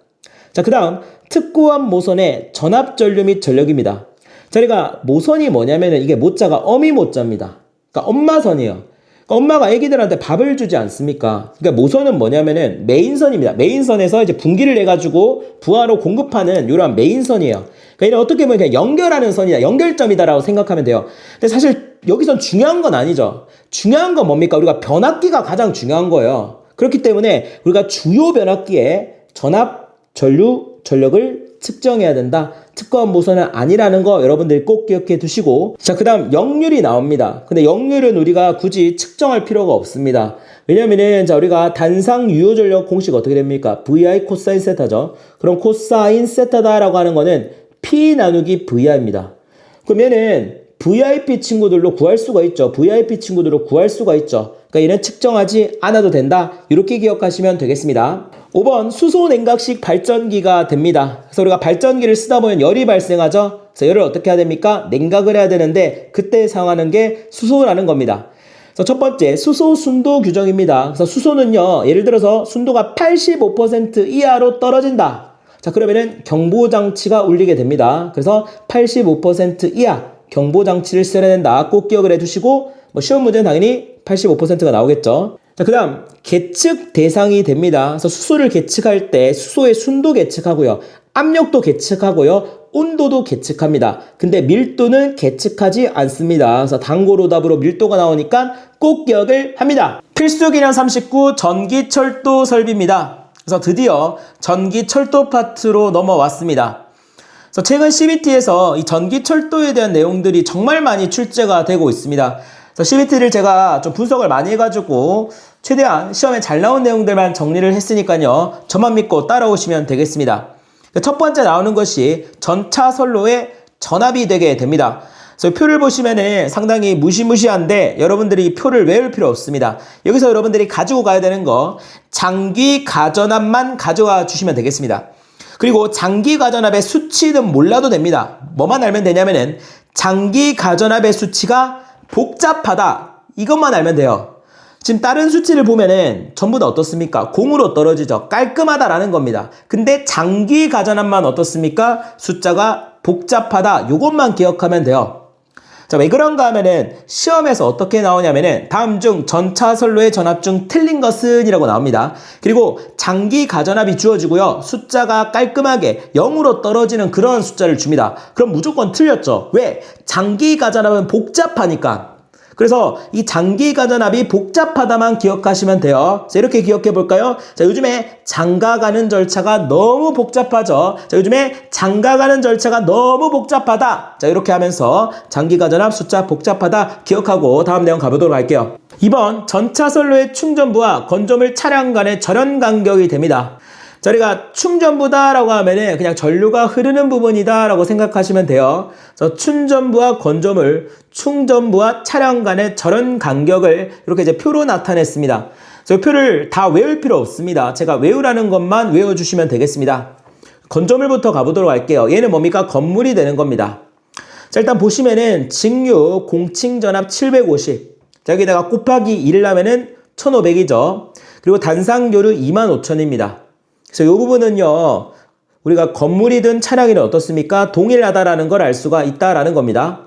자, 그 다음 특고압 모선의 전압, 전류 및 전력입니다. 저희가 모선이 뭐냐면은 이게 모자가 어미 모자입니다. 그러니까 엄마선이에요. 그러니까 엄마가 애기들한테 밥을 주지 않습니까? 그러니까 모선은 뭐냐면은 메인선입니다. 메인선에서 이제 분기를 내가지고 부하로 공급하는 이러한 메인선이에요. 그러니까 이는 어떻게 보면 그냥 연결하는 선이다, 연결점이다라고 생각하면 돼요. 근데 사실 여기선 중요한 건 아니죠. 중요한 건 뭡니까? 우리가 변압기가 가장 중요한 거예요. 그렇기 때문에 우리가 주요 변압기에 전압, 전류, 전력을 측정해야 된다. 특고압 모선은 아니라는 거 여러분들 꼭 기억해 두시고, 자, 그 다음 역률이 나옵니다. 근데 역률은 우리가 굳이 측정할 필요가 없습니다. 왜냐면은 자, 우리가 단상 유효전력 공식 어떻게 됩니까? VI 코사인 세타죠. 그럼 코사인 세타다라고 하는 거는 P 나누기 VI입니다. 그러면은 VIP 친구들로 구할 수가 있죠. VIP 친구들로 구할 수가 있죠. 그러니까 얘는 측정하지 않아도 된다. 이렇게 기억하시면 되겠습니다. 5번 수소 냉각식 발전기가 됩니다. 그래서 우리가 발전기를 쓰다 보면 열이 발생하죠. 그래서 열을 어떻게 해야 됩니까? 냉각을 해야 되는데 그때 사용하는 게 수소라는 겁니다. 그래서 첫 번째 수소 순도 규정입니다. 그래서 수소는요, 예를 들어서 순도가 85% 이하로 떨어진다. 자, 그러면은 경보장치가 울리게 됩니다. 그래서 85% 이하 경보장치를 써야 된다. 꼭 기억을 해두시고, 시험 문제는 당연히 85%가 나오겠죠. 자, 그 다음, 계측 대상이 됩니다. 그래서 수소를 계측할 때 수소의 순도 계측하고요. 압력도 계측하고요. 온도도 계측합니다. 근데 밀도는 계측하지 않습니다. 그래서 단고로답으로 밀도가 나오니까 꼭 기억을 합니다. 필수 기능 39, 전기철도 설비입니다. 그래서 드디어 전기철도 파트로 넘어왔습니다. 그래서 최근 CBT에서 이 전기철도에 대한 내용들이 정말 많이 출제가 되고 있습니다. 그래서 CBT를 제가 좀 분석을 많이 해가지고 최대한 시험에 잘 나온 내용들만 정리를 했으니까요. 저만 믿고 따라오시면 되겠습니다. 첫 번째 나오는 것이 전차 선로의 전압이 되게 됩니다. 그래서 표를 보시면은 상당히 무시무시한데 여러분들이 이 표를 외울 필요 없습니다. 여기서 여러분들이 가지고 가야 되는 거 장기 가전압만 가져와 주시면 되겠습니다. 그리고 장기 가전압의 수치는 몰라도 됩니다. 뭐만 알면 되냐면은 장기 가전압의 수치가 복잡하다. 이것만 알면 돼요. 지금 다른 수치를 보면은 전부 다 어떻습니까? 공으로 떨어지죠. 깔끔하다라는 겁니다. 근데 장기 가전압만 어떻습니까? 숫자가 복잡하다. 요것만 기억하면 돼요. 자, 왜 그런가 하면은 시험에서 어떻게 나오냐면은 다음 중 전차 선로의 전압 중 틀린 것은 이라고 나옵니다. 그리고 장기 가전압이 주어지고요. 숫자가 깔끔하게 0으로 떨어지는 그런 숫자를 줍니다. 그럼 무조건 틀렸죠. 왜? 장기 가전압은 복잡하니까. 그래서 이 장기 가전압이 복잡하다만 기억하시면 돼요. 자, 이렇게 기억해 볼까요? 자, 요즘에 장가가는 절차가 너무 복잡하죠. 자, 요즘에 장가가는 절차가 너무 복잡하다. 자, 이렇게 하면서 장기 가전압 숫자 복잡하다 기억하고 다음 내용 가보도록 할게요. 2번 전차 선로의 충전부와 건조물 차량 간의 절연 간격이 됩니다. 자, 우리가 충전부다라고 하면은 그냥 전류가 흐르는 부분이다라고 생각하시면 돼요. 그래서 충전부와 건조물, 충전부와 차량 간의 절연 간격을 이렇게 이제 표로 나타냈습니다. 그래서 표를 다 외울 필요 없습니다. 제가 외우라는 것만 외워주시면 되겠습니다. 건조물부터 가보도록 할게요. 얘는 뭡니까? 건물이 되는 겁니다. 자, 일단 보시면은 직류 공칭 전압 750. 자, 여기다가 곱하기 1을 하면은 1500이죠. 그리고 단상교류 25000입니다. 그래서 이 부분은요, 우리가 건물이든 차량이든 어떻습니까? 동일하다라는 걸 알 수가 있다라는 겁니다.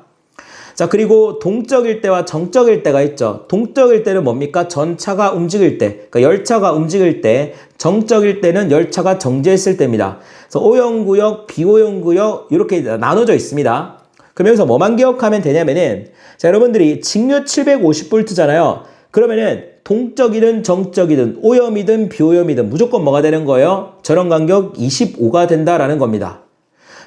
자, 그리고 동적일 때와 정적일 때가 있죠. 동적일 때는 뭡니까? 전차가 움직일 때, 그러니까 열차가 움직일 때, 정적일 때는 열차가 정지했을 때입니다. 그래서 오형구역, 비오형구역 이렇게 나눠져 있습니다. 그럼 여기서 뭐만 기억하면 되냐면은, 자, 여러분들이 직류 750V잖아요. 그러면은 동적이든 정적이든 오염이든 비오염이든 무조건 뭐가 되는 거예요? 절연 간격 25가 된다라는 겁니다.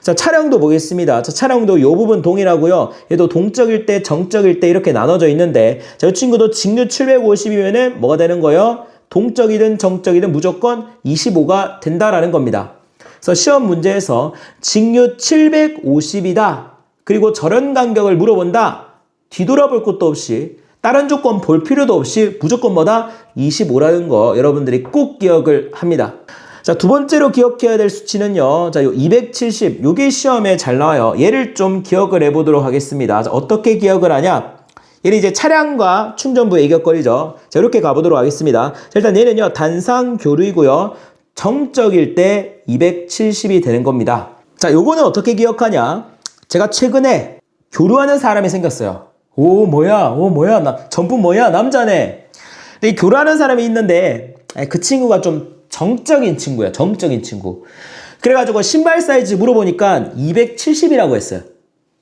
자, 차량도 보겠습니다. 자, 차량도 이 부분 동일하고요. 얘도 동적일 때, 정적일 때 이렇게 나눠져 있는데, 자, 이 친구도 직류 750이면은 뭐가 되는 거예요? 동적이든 정적이든 무조건 25가 된다라는 겁니다. 그래서 시험 문제에서 직류 750이다. 그리고 절연 간격을 물어본다. 뒤돌아볼 것도 없이 다른 조건 볼 필요도 없이 무조건 뭐다? 25라는 거 여러분들이 꼭 기억을 합니다. 자, 두 번째로 기억해야 될 수치는요. 자, 요 270, 요게 시험에 잘 나와요. 얘를 좀 기억을 해보도록 하겠습니다. 자, 어떻게 기억을 하냐? 얘는 이제 차량과 충전부의 이격거리죠. 자, 이렇게 가보도록 하겠습니다. 자, 일단 얘는요, 단상교류이고요. 정적일 때 270이 되는 겁니다. 자, 요거는 어떻게 기억하냐? 제가 최근에 교류하는 사람이 생겼어요. 오, 뭐야, 전부 뭐야, 남자네. 근데 이 교류하는 사람이 있는데, 그 친구가 좀 정적인 친구야, 정적인 친구. 그래가지고 신발 사이즈 물어보니까 270이라고 했어요.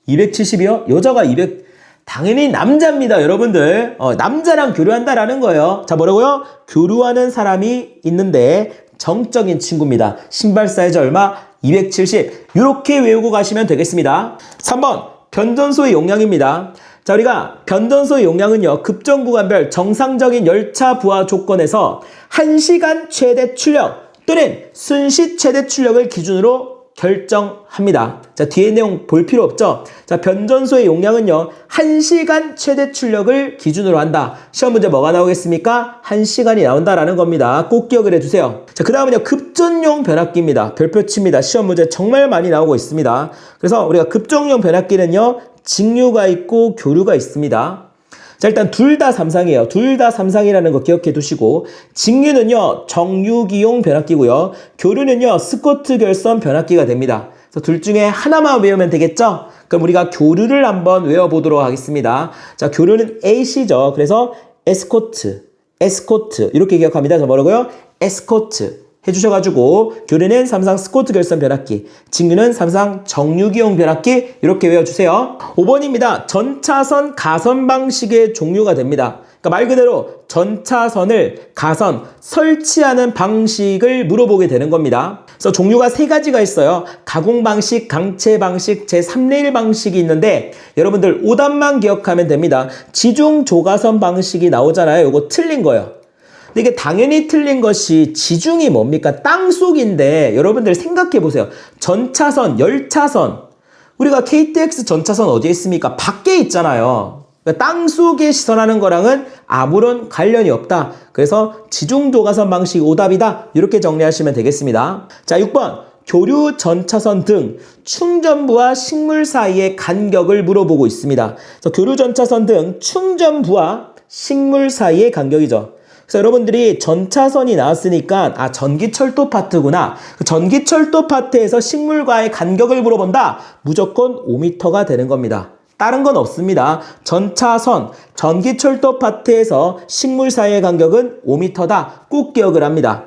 270이요? 여자가 200, 당연히 남자입니다, 여러분들. 남자랑 교류한다라는 거예요. 자, 뭐라고요? 교류하는 사람이 있는데, 정적인 친구입니다. 신발 사이즈 얼마? 270. 이렇게 외우고 가시면 되겠습니다. 3번, 변전소의 용량입니다. 자, 우리가 변전소의 용량은요, 급정구간별 정상적인 열차 부하 조건에서 1시간 최대 출력 또는 순시 최대 출력을 기준으로 결정합니다. 자, 뒤에 내용 볼 필요 없죠? 자, 변전소의 용량은요, 1시간 최대 출력을 기준으로 한다. 시험 문제 뭐가 나오겠습니까? 1시간이 나온다라는 겁니다. 꼭 기억을 해주세요. 자, 그 다음은요, 급전용 변압기입니다. 별표치입니다. 시험 문제 정말 많이 나오고 있습니다. 그래서 우리가 급전용 변압기는요, 직류가 있고 교류가 있습니다. 자, 일단 둘 다 삼상이에요. 둘 다 삼상이라는 거 기억해 두시고, 직류는요, 정유기용 변압기고요. 교류는요, 스코트 결선 변압기가 됩니다. 그래서 둘 중에 하나만 외우면 되겠죠? 그럼 우리가 교류를 한번 외워보도록 하겠습니다. 자, 교류는 AC죠. 그래서 에스코트, 이렇게 기억합니다. 자, 뭐라고요? 에스코트 해주셔가지고, 교류는 삼상 스코트 결선 변압기, 직류는 삼상 정유기용 변압기, 이렇게 외워주세요. 5번입니다. 전차선 가선 방식의 종류가 됩니다. 그러니까 말 그대로 전차선을 가선, 설치하는 방식을 물어보게 되는 겁니다. 그래서 종류가 세 가지가 있어요. 가공 방식, 강체 방식, 제3레일 방식이 있는데 여러분들 오답만 기억하면 됩니다. 지중 조가선 방식이 나오잖아요. 이거 틀린 거예요. 근데 이게 당연히 틀린 것이 지중이 뭡니까? 땅속인데 여러분들 생각해 보세요. 전차선, 열차선. 우리가 KTX 전차선 어디에 있습니까? 밖에 있잖아요. 그러니까 땅속에 시선하는 거랑은 아무런 관련이 없다. 그래서 지중조가선 방식 오답이다. 이렇게 정리하시면 되겠습니다. 자, 6번. 교류 전차선 등 충전부와 식물 사이의 간격을 물어보고 있습니다. 그래서 교류 전차선 등 충전부와 식물 사이의 간격이죠. 그래서 여러분들이 전차선이 나왔으니까 전기철도 파트구나. 그 전기철도 파트에서 식물과의 간격을 물어본다. 무조건 5m가 되는 겁니다. 다른 건 없습니다. 전차선, 전기철도 파트에서 식물 사이의 간격은 5m다. 꼭 기억을 합니다.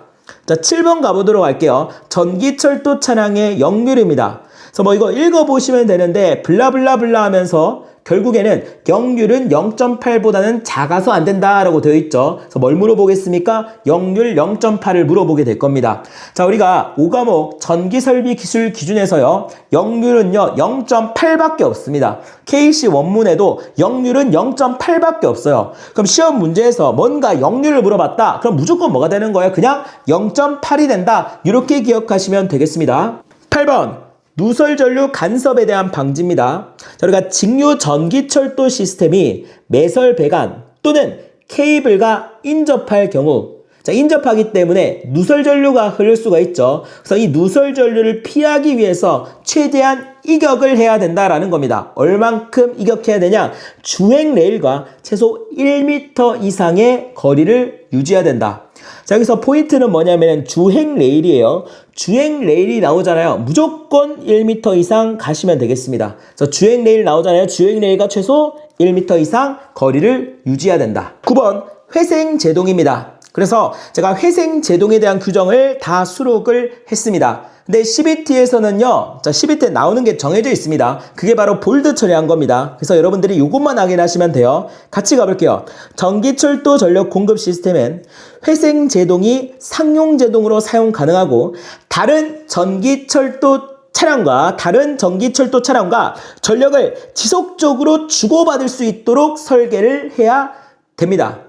자, 7번 가보도록 할게요. 전기철도 차량의 역률입니다. 그래서 이거 읽어보시면 되는데 블라블라블라 하면서 결국에는 역률은 0.8보다는 작아서 안 된다라고 되어 있죠. 그래서 뭘 물어보겠습니까? 역률 0.8을 물어보게 될 겁니다. 자, 우리가 5과목 전기설비 기술 기준에서요. 역률은요 0.8밖에 없습니다. KC 원문에도 역률은 0.8밖에 없어요. 그럼 시험 문제에서 뭔가 역률을 물어봤다. 그럼 무조건 뭐가 되는 거예요? 그냥 0.8이 된다. 이렇게 기억하시면 되겠습니다. 8번. 누설전류 간섭에 대한 방지입니다. 자, 우리가 직류 전기철도 시스템이 매설 배관 또는 케이블과 인접할 경우, 자, 인접하기 때문에 누설전류가 흐를 수가 있죠. 그래서 이 누설전류를 피하기 위해서 최대한 이격을 해야 된다라는 겁니다. 얼만큼 이격해야 되냐? 주행 레일과 최소 1m 이상의 거리를 유지해야 된다. 자, 여기서 포인트는 뭐냐면 주행 레일이에요. 주행 레일이 나오잖아요. 무조건 1m 이상 가시면 되겠습니다. 그래서 주행 레일 나오잖아요. 주행 레일과 최소 1m 이상 거리를 유지해야 된다. 9번 회생 제동입니다. 그래서 제가 회생 제동에 대한 규정을 다 수록을 했습니다. 근데 CBT에서는요, 자, CBT에 나오는 게 정해져 있습니다. 그게 바로 볼드 처리한 겁니다. 그래서 여러분들이 이것만 확인하시면 돼요. 같이 가볼게요. 전기철도 전력 공급 시스템엔 회생 제동이 상용 제동으로 사용 가능하고 다른 전기철도 차량과 전력을 지속적으로 주고받을 수 있도록 설계를 해야 됩니다.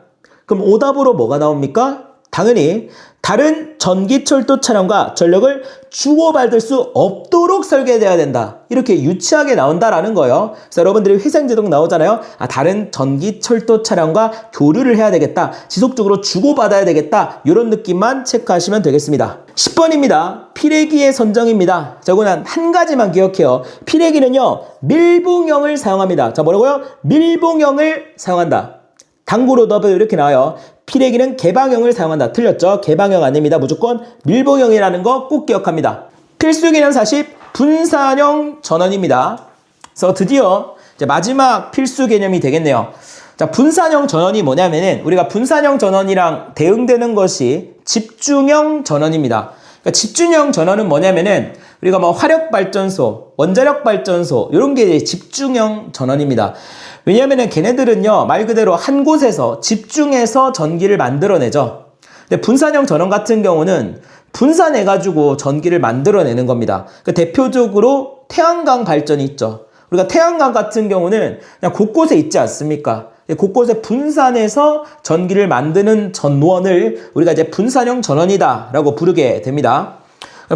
그럼 오답으로 뭐가 나옵니까? 당연히 다른 전기철도 차량과 전력을 주고받을 수 없도록 설계되어야 된다. 이렇게 유치하게 나온다라는 거예요. 그래서 여러분들이 회생제동 나오잖아요. 다른 전기철도 차량과 교류를 해야 되겠다. 지속적으로 주고받아야 되겠다. 이런 느낌만 체크하시면 되겠습니다. 10번입니다. 피레기의 선정입니다. 자, 이거는 한 가지만 기억해요. 피레기는요, 밀봉형을 사용합니다. 자, 뭐라고요? 밀봉형을 사용한다. 당구로 더블 이렇게 나와요. 피레기는 개방형을 사용한다. 틀렸죠? 개방형 아닙니다. 무조건 밀봉형이라는 거 꼭 기억합니다. 필수 개념 40 분산형 전원입니다. 그래서 드디어 이제 마지막 필수 개념이 되겠네요. 자, 분산형 전원이 뭐냐면은 우리가 분산형 전원이랑 대응되는 것이 집중형 전원입니다. 그러니까 집중형 전원은 뭐냐면은 우리가 화력 발전소, 원자력 발전소 이런 게 집중형 전원입니다. 왜냐면은 걔네들은요, 말 그대로 한 곳에서 집중해서 전기를 만들어내죠. 근데 분산형 전원 같은 경우는 분산해가지고 전기를 만들어내는 겁니다. 그러니까 대표적으로 태양광 발전이 있죠. 우리가 태양광 같은 경우는 그냥 곳곳에 있지 않습니까? 곳곳에 분산해서 전기를 만드는 전원을 우리가 이제 분산형 전원이다라고 부르게 됩니다.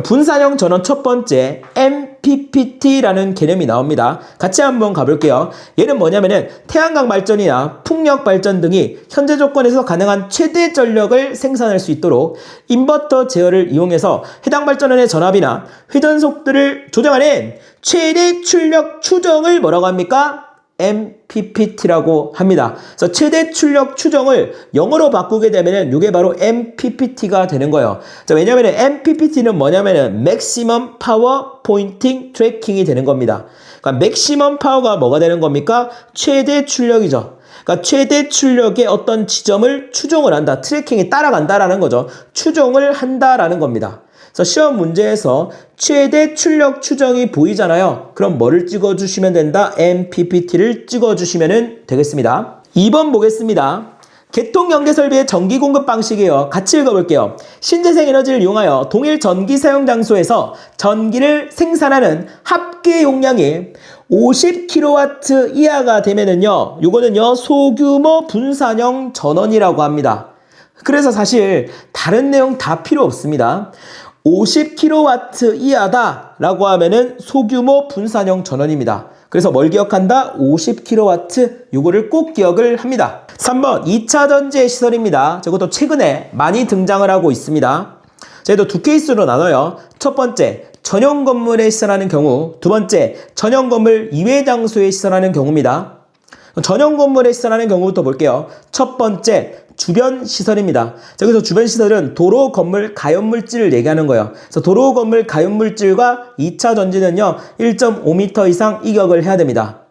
분산형 전원 첫 번째 MPPT라는 개념이 나옵니다. 같이 한번 가볼게요. 얘는 뭐냐면은 태양광 발전이나 풍력 발전 등이 현재 조건에서 가능한 최대 전력을 생산할 수 있도록 인버터 제어를 이용해서 해당 발전원의 전압이나 회전 속도를 조정하는 최대 출력 추정을 뭐라고 합니까? MPPT라고 합니다. 그래서 최대 출력 추정을 영어로 바꾸게 되면은 이게 바로 MPPT가 되는 거예요. 자, 왜냐면은 MPPT는 뭐냐면은 Maximum Power Pointing Tracking이 되는 겁니다. 그러니까 맥시멈 파워가 뭐가 되는 겁니까? 최대 출력이죠. 그러니까 최대 출력의 어떤 지점을 추종을 한다. 트래킹이 따라간다라는 거죠. 추종을 한다라는 겁니다. 그래서 시험 문제에서 최대 출력 추정이 보이잖아요. 그럼 뭐를 찍어주시면 된다? MPPT를 찍어주시면 되겠습니다. 2번 보겠습니다. 개통 연계 설비의 전기 공급 방식이에요. 같이 읽어볼게요. 신재생 에너지를 이용하여 동일 전기 사용 장소에서 전기를 생산하는 합계 용량이 50kW 이하가 되면은요, 요거는요, 소규모 분산형 전원이라고 합니다. 그래서 사실 다른 내용 다 필요 없습니다. 50kW 이하다 라고 하면은 소규모 분산형 전원입니다. 그래서 뭘 기억한다? 50kW 요거를 꼭 기억을 합니다. 3번 2차 전지의 시설입니다. 저것도 최근에 많이 등장을 하고 있습니다. 저희도 두 케이스로 나눠요. 첫 번째 전용 건물에 시설하는 경우, 두 번째 전용 건물 이외 장소에 시설하는 경우입니다. 전용 건물에 시설하는 경우부터 볼게요. 첫 번째 주변 시설입니다. 자, 여기서 주변 시설은 도로 건물 가연물질을 얘기하는 거예요. 그래서 도로 건물 가연물질과 2차 전지는요 1.5m 이상 이격을 해야 됩니다.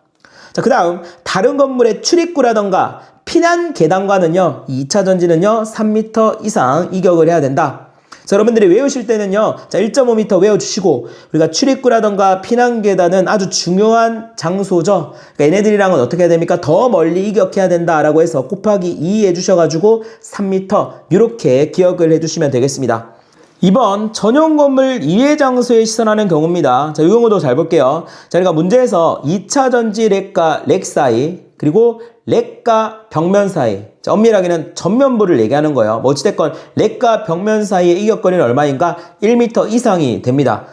자, 그 다음 다른 건물의 출입구라던가 피난 계단과는요 2차 전지는요 3m 이상 이격을 해야 된다. 자, 여러분들이 외우실 때는요, 자, 1.5m 외워주시고, 우리가 출입구라던가 피난 계단은 아주 중요한 장소죠. 그러니까 얘네들이랑은 어떻게 해야 됩니까? 더 멀리 이격해야 된다라고 해서 곱하기 2 해주셔가지고 3m, 이렇게 기억을 해주시면 되겠습니다. 2번, 전용 건물 이외 장소에 시설하는 경우입니다. 자, 이 경우도 잘 볼게요. 자, 그러니까 문제에서 2차 전지 렉과 렉 사이, 그리고 렉과 벽면 사이, 자, 엄밀하게는 전면부를 얘기하는 거예요. 뭐 어찌됐건 렉과 벽면 사이의 이격거리는 얼마인가? 1m 이상이 됩니다.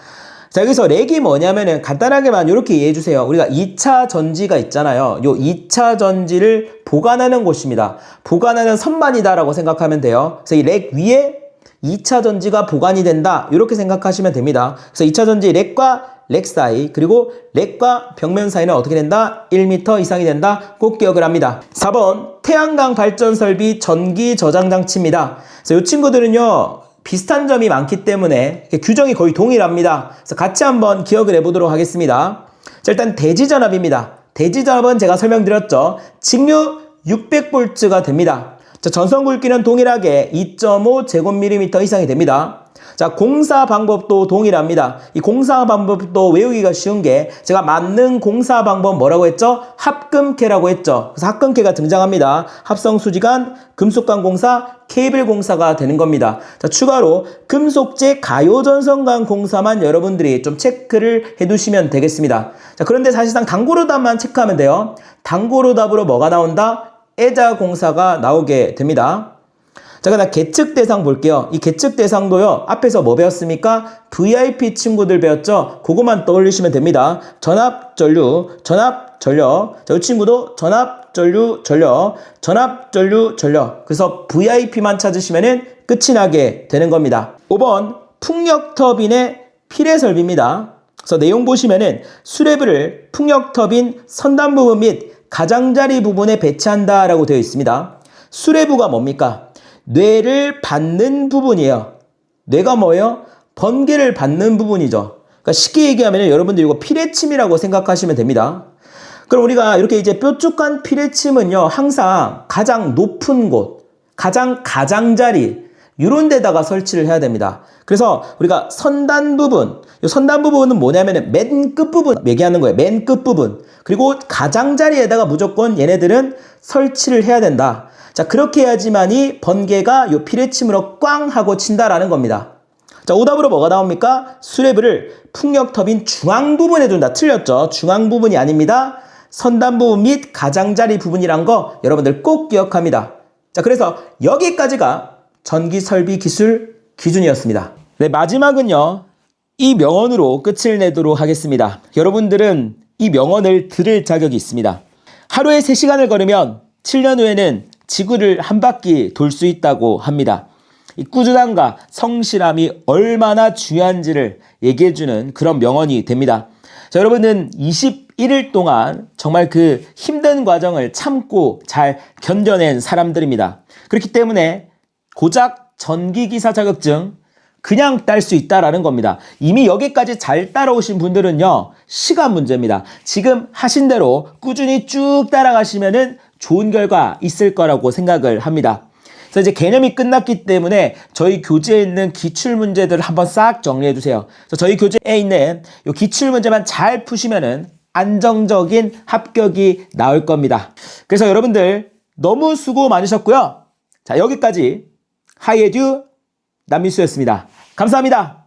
자, 여기서 렉이 뭐냐면은 간단하게만 이렇게 이해해 주세요. 우리가 2차 전지가 있잖아요. 요 2차 전지를 보관하는 곳입니다. 보관하는 선반이다라고 생각하면 돼요. 그래서 이 렉 위에 2차 전지가 보관이 된다, 이렇게 생각하시면 됩니다. 그래서 2차 전지 렉과 렉 사이, 그리고 렉과 벽면 사이는 어떻게 된다? 1m 이상이 된다. 꼭 기억을 합니다. 4번 태양광 발전 설비 전기 저장 장치입니다. 그래서 이 친구들은요 비슷한 점이 많기 때문에 규정이 거의 동일합니다. 그래서 같이 한번 기억을 해보도록 하겠습니다. 자, 일단 대지전압입니다. 대지전압은 제가 설명드렸죠. 직류 600V가 됩니다. 자, 전선 굵기는 동일하게 2.5 제곱밀리미터 이상이 됩니다. 자, 공사 방법도 동일합니다. 이 공사 방법도 외우기가 쉬운 게 제가 맞는 공사 방법 뭐라고 했죠? 합금캐라고 했죠. 그래서 합금캐가 등장합니다. 합성수지관, 금속관 공사, 케이블 공사가 되는 겁니다. 자, 추가로 금속재 가요전선관 공사만 여러분들이 좀 체크를 해두시면 되겠습니다. 자, 그런데 사실상 단고로답만 체크하면 돼요. 단고로답으로 뭐가 나온다? 애자 공사가 나오게 됩니다. 자, 그다음 계측 대상 볼게요. 이 계측 대상도요, 앞에서 뭐 배웠습니까? VIP 친구들 배웠죠? 그것만 떠올리시면 됩니다. 전압, 전류, 전압, 전력. 자, 이 친구도 전압, 전류, 전력, 전압, 전류, 전력. 그래서 VIP만 찾으시면은 끝이 나게 되는 겁니다. 5번, 풍력 터빈의 필해 설비입니다. 그래서 내용 보시면은 수레부를 풍력 터빈 선단 부분 및 가장자리 부분에 배치한다라고 되어 있습니다. 수레부가 뭡니까? 뇌를 받는 부분이에요. 뇌가 뭐예요? 번개를 받는 부분이죠. 그러니까 쉽게 얘기하면 여러분들 이거 피뢰침이라고 생각하시면 됩니다. 그럼 우리가 이렇게 이제 뾰족한 피뢰침은요, 항상 가장 높은 곳, 가장자리, 이런 데다가 설치를 해야 됩니다. 그래서 우리가 선단 부분, 이 선단 부분은 뭐냐면 맨 끝부분 얘기하는 거예요. 맨 끝부분. 그리고 가장자리에다가 무조건 얘네들은 설치를 해야 된다. 자, 그렇게 해야지만이 번개가 요 피뢰침으로 꽝 하고 친다라는 겁니다. 자, 오답으로 뭐가 나옵니까? 수레부를 풍력 터빈 중앙 부분에 둔다. 틀렸죠? 중앙 부분이 아닙니다. 선단 부분 및 가장자리 부분이란 거 여러분들 꼭 기억합니다. 자, 그래서 여기까지가 전기 설비 기술 기준이었습니다. 네, 마지막은요, 이 명언으로 끝을 내도록 하겠습니다. 여러분들은 이 명언을 들을 자격이 있습니다. 하루에 3시간을 걸으면 7년 후에는 지구를 한 바퀴 돌 수 있다고 합니다. 이 꾸준함과 성실함이 얼마나 중요한지를 얘기해주는 그런 명언이 됩니다. 자, 여러분은 1일 동안 정말 그 힘든 과정을 참고 잘 견뎌낸 사람들입니다. 그렇기 때문에 고작 전기기사 자격증 그냥 딸 수 있다라는 겁니다. 이미 여기까지 잘 따라오신 분들은요, 시간 문제입니다. 지금 하신 대로 꾸준히 쭉 따라가시면은 좋은 결과 있을 거라고 생각을 합니다. 그래서 이제 개념이 끝났기 때문에 저희 교재에 있는 기출 문제들을 한번 싹 정리해 주세요. 그래서 저희 교재에 있는 이 기출 문제만 잘 푸시면은 안정적인 합격이 나올 겁니다. 그래서 여러분들 너무 수고 많으셨고요. 자, 여기까지 하이에듀 남민수였습니다. 감사합니다.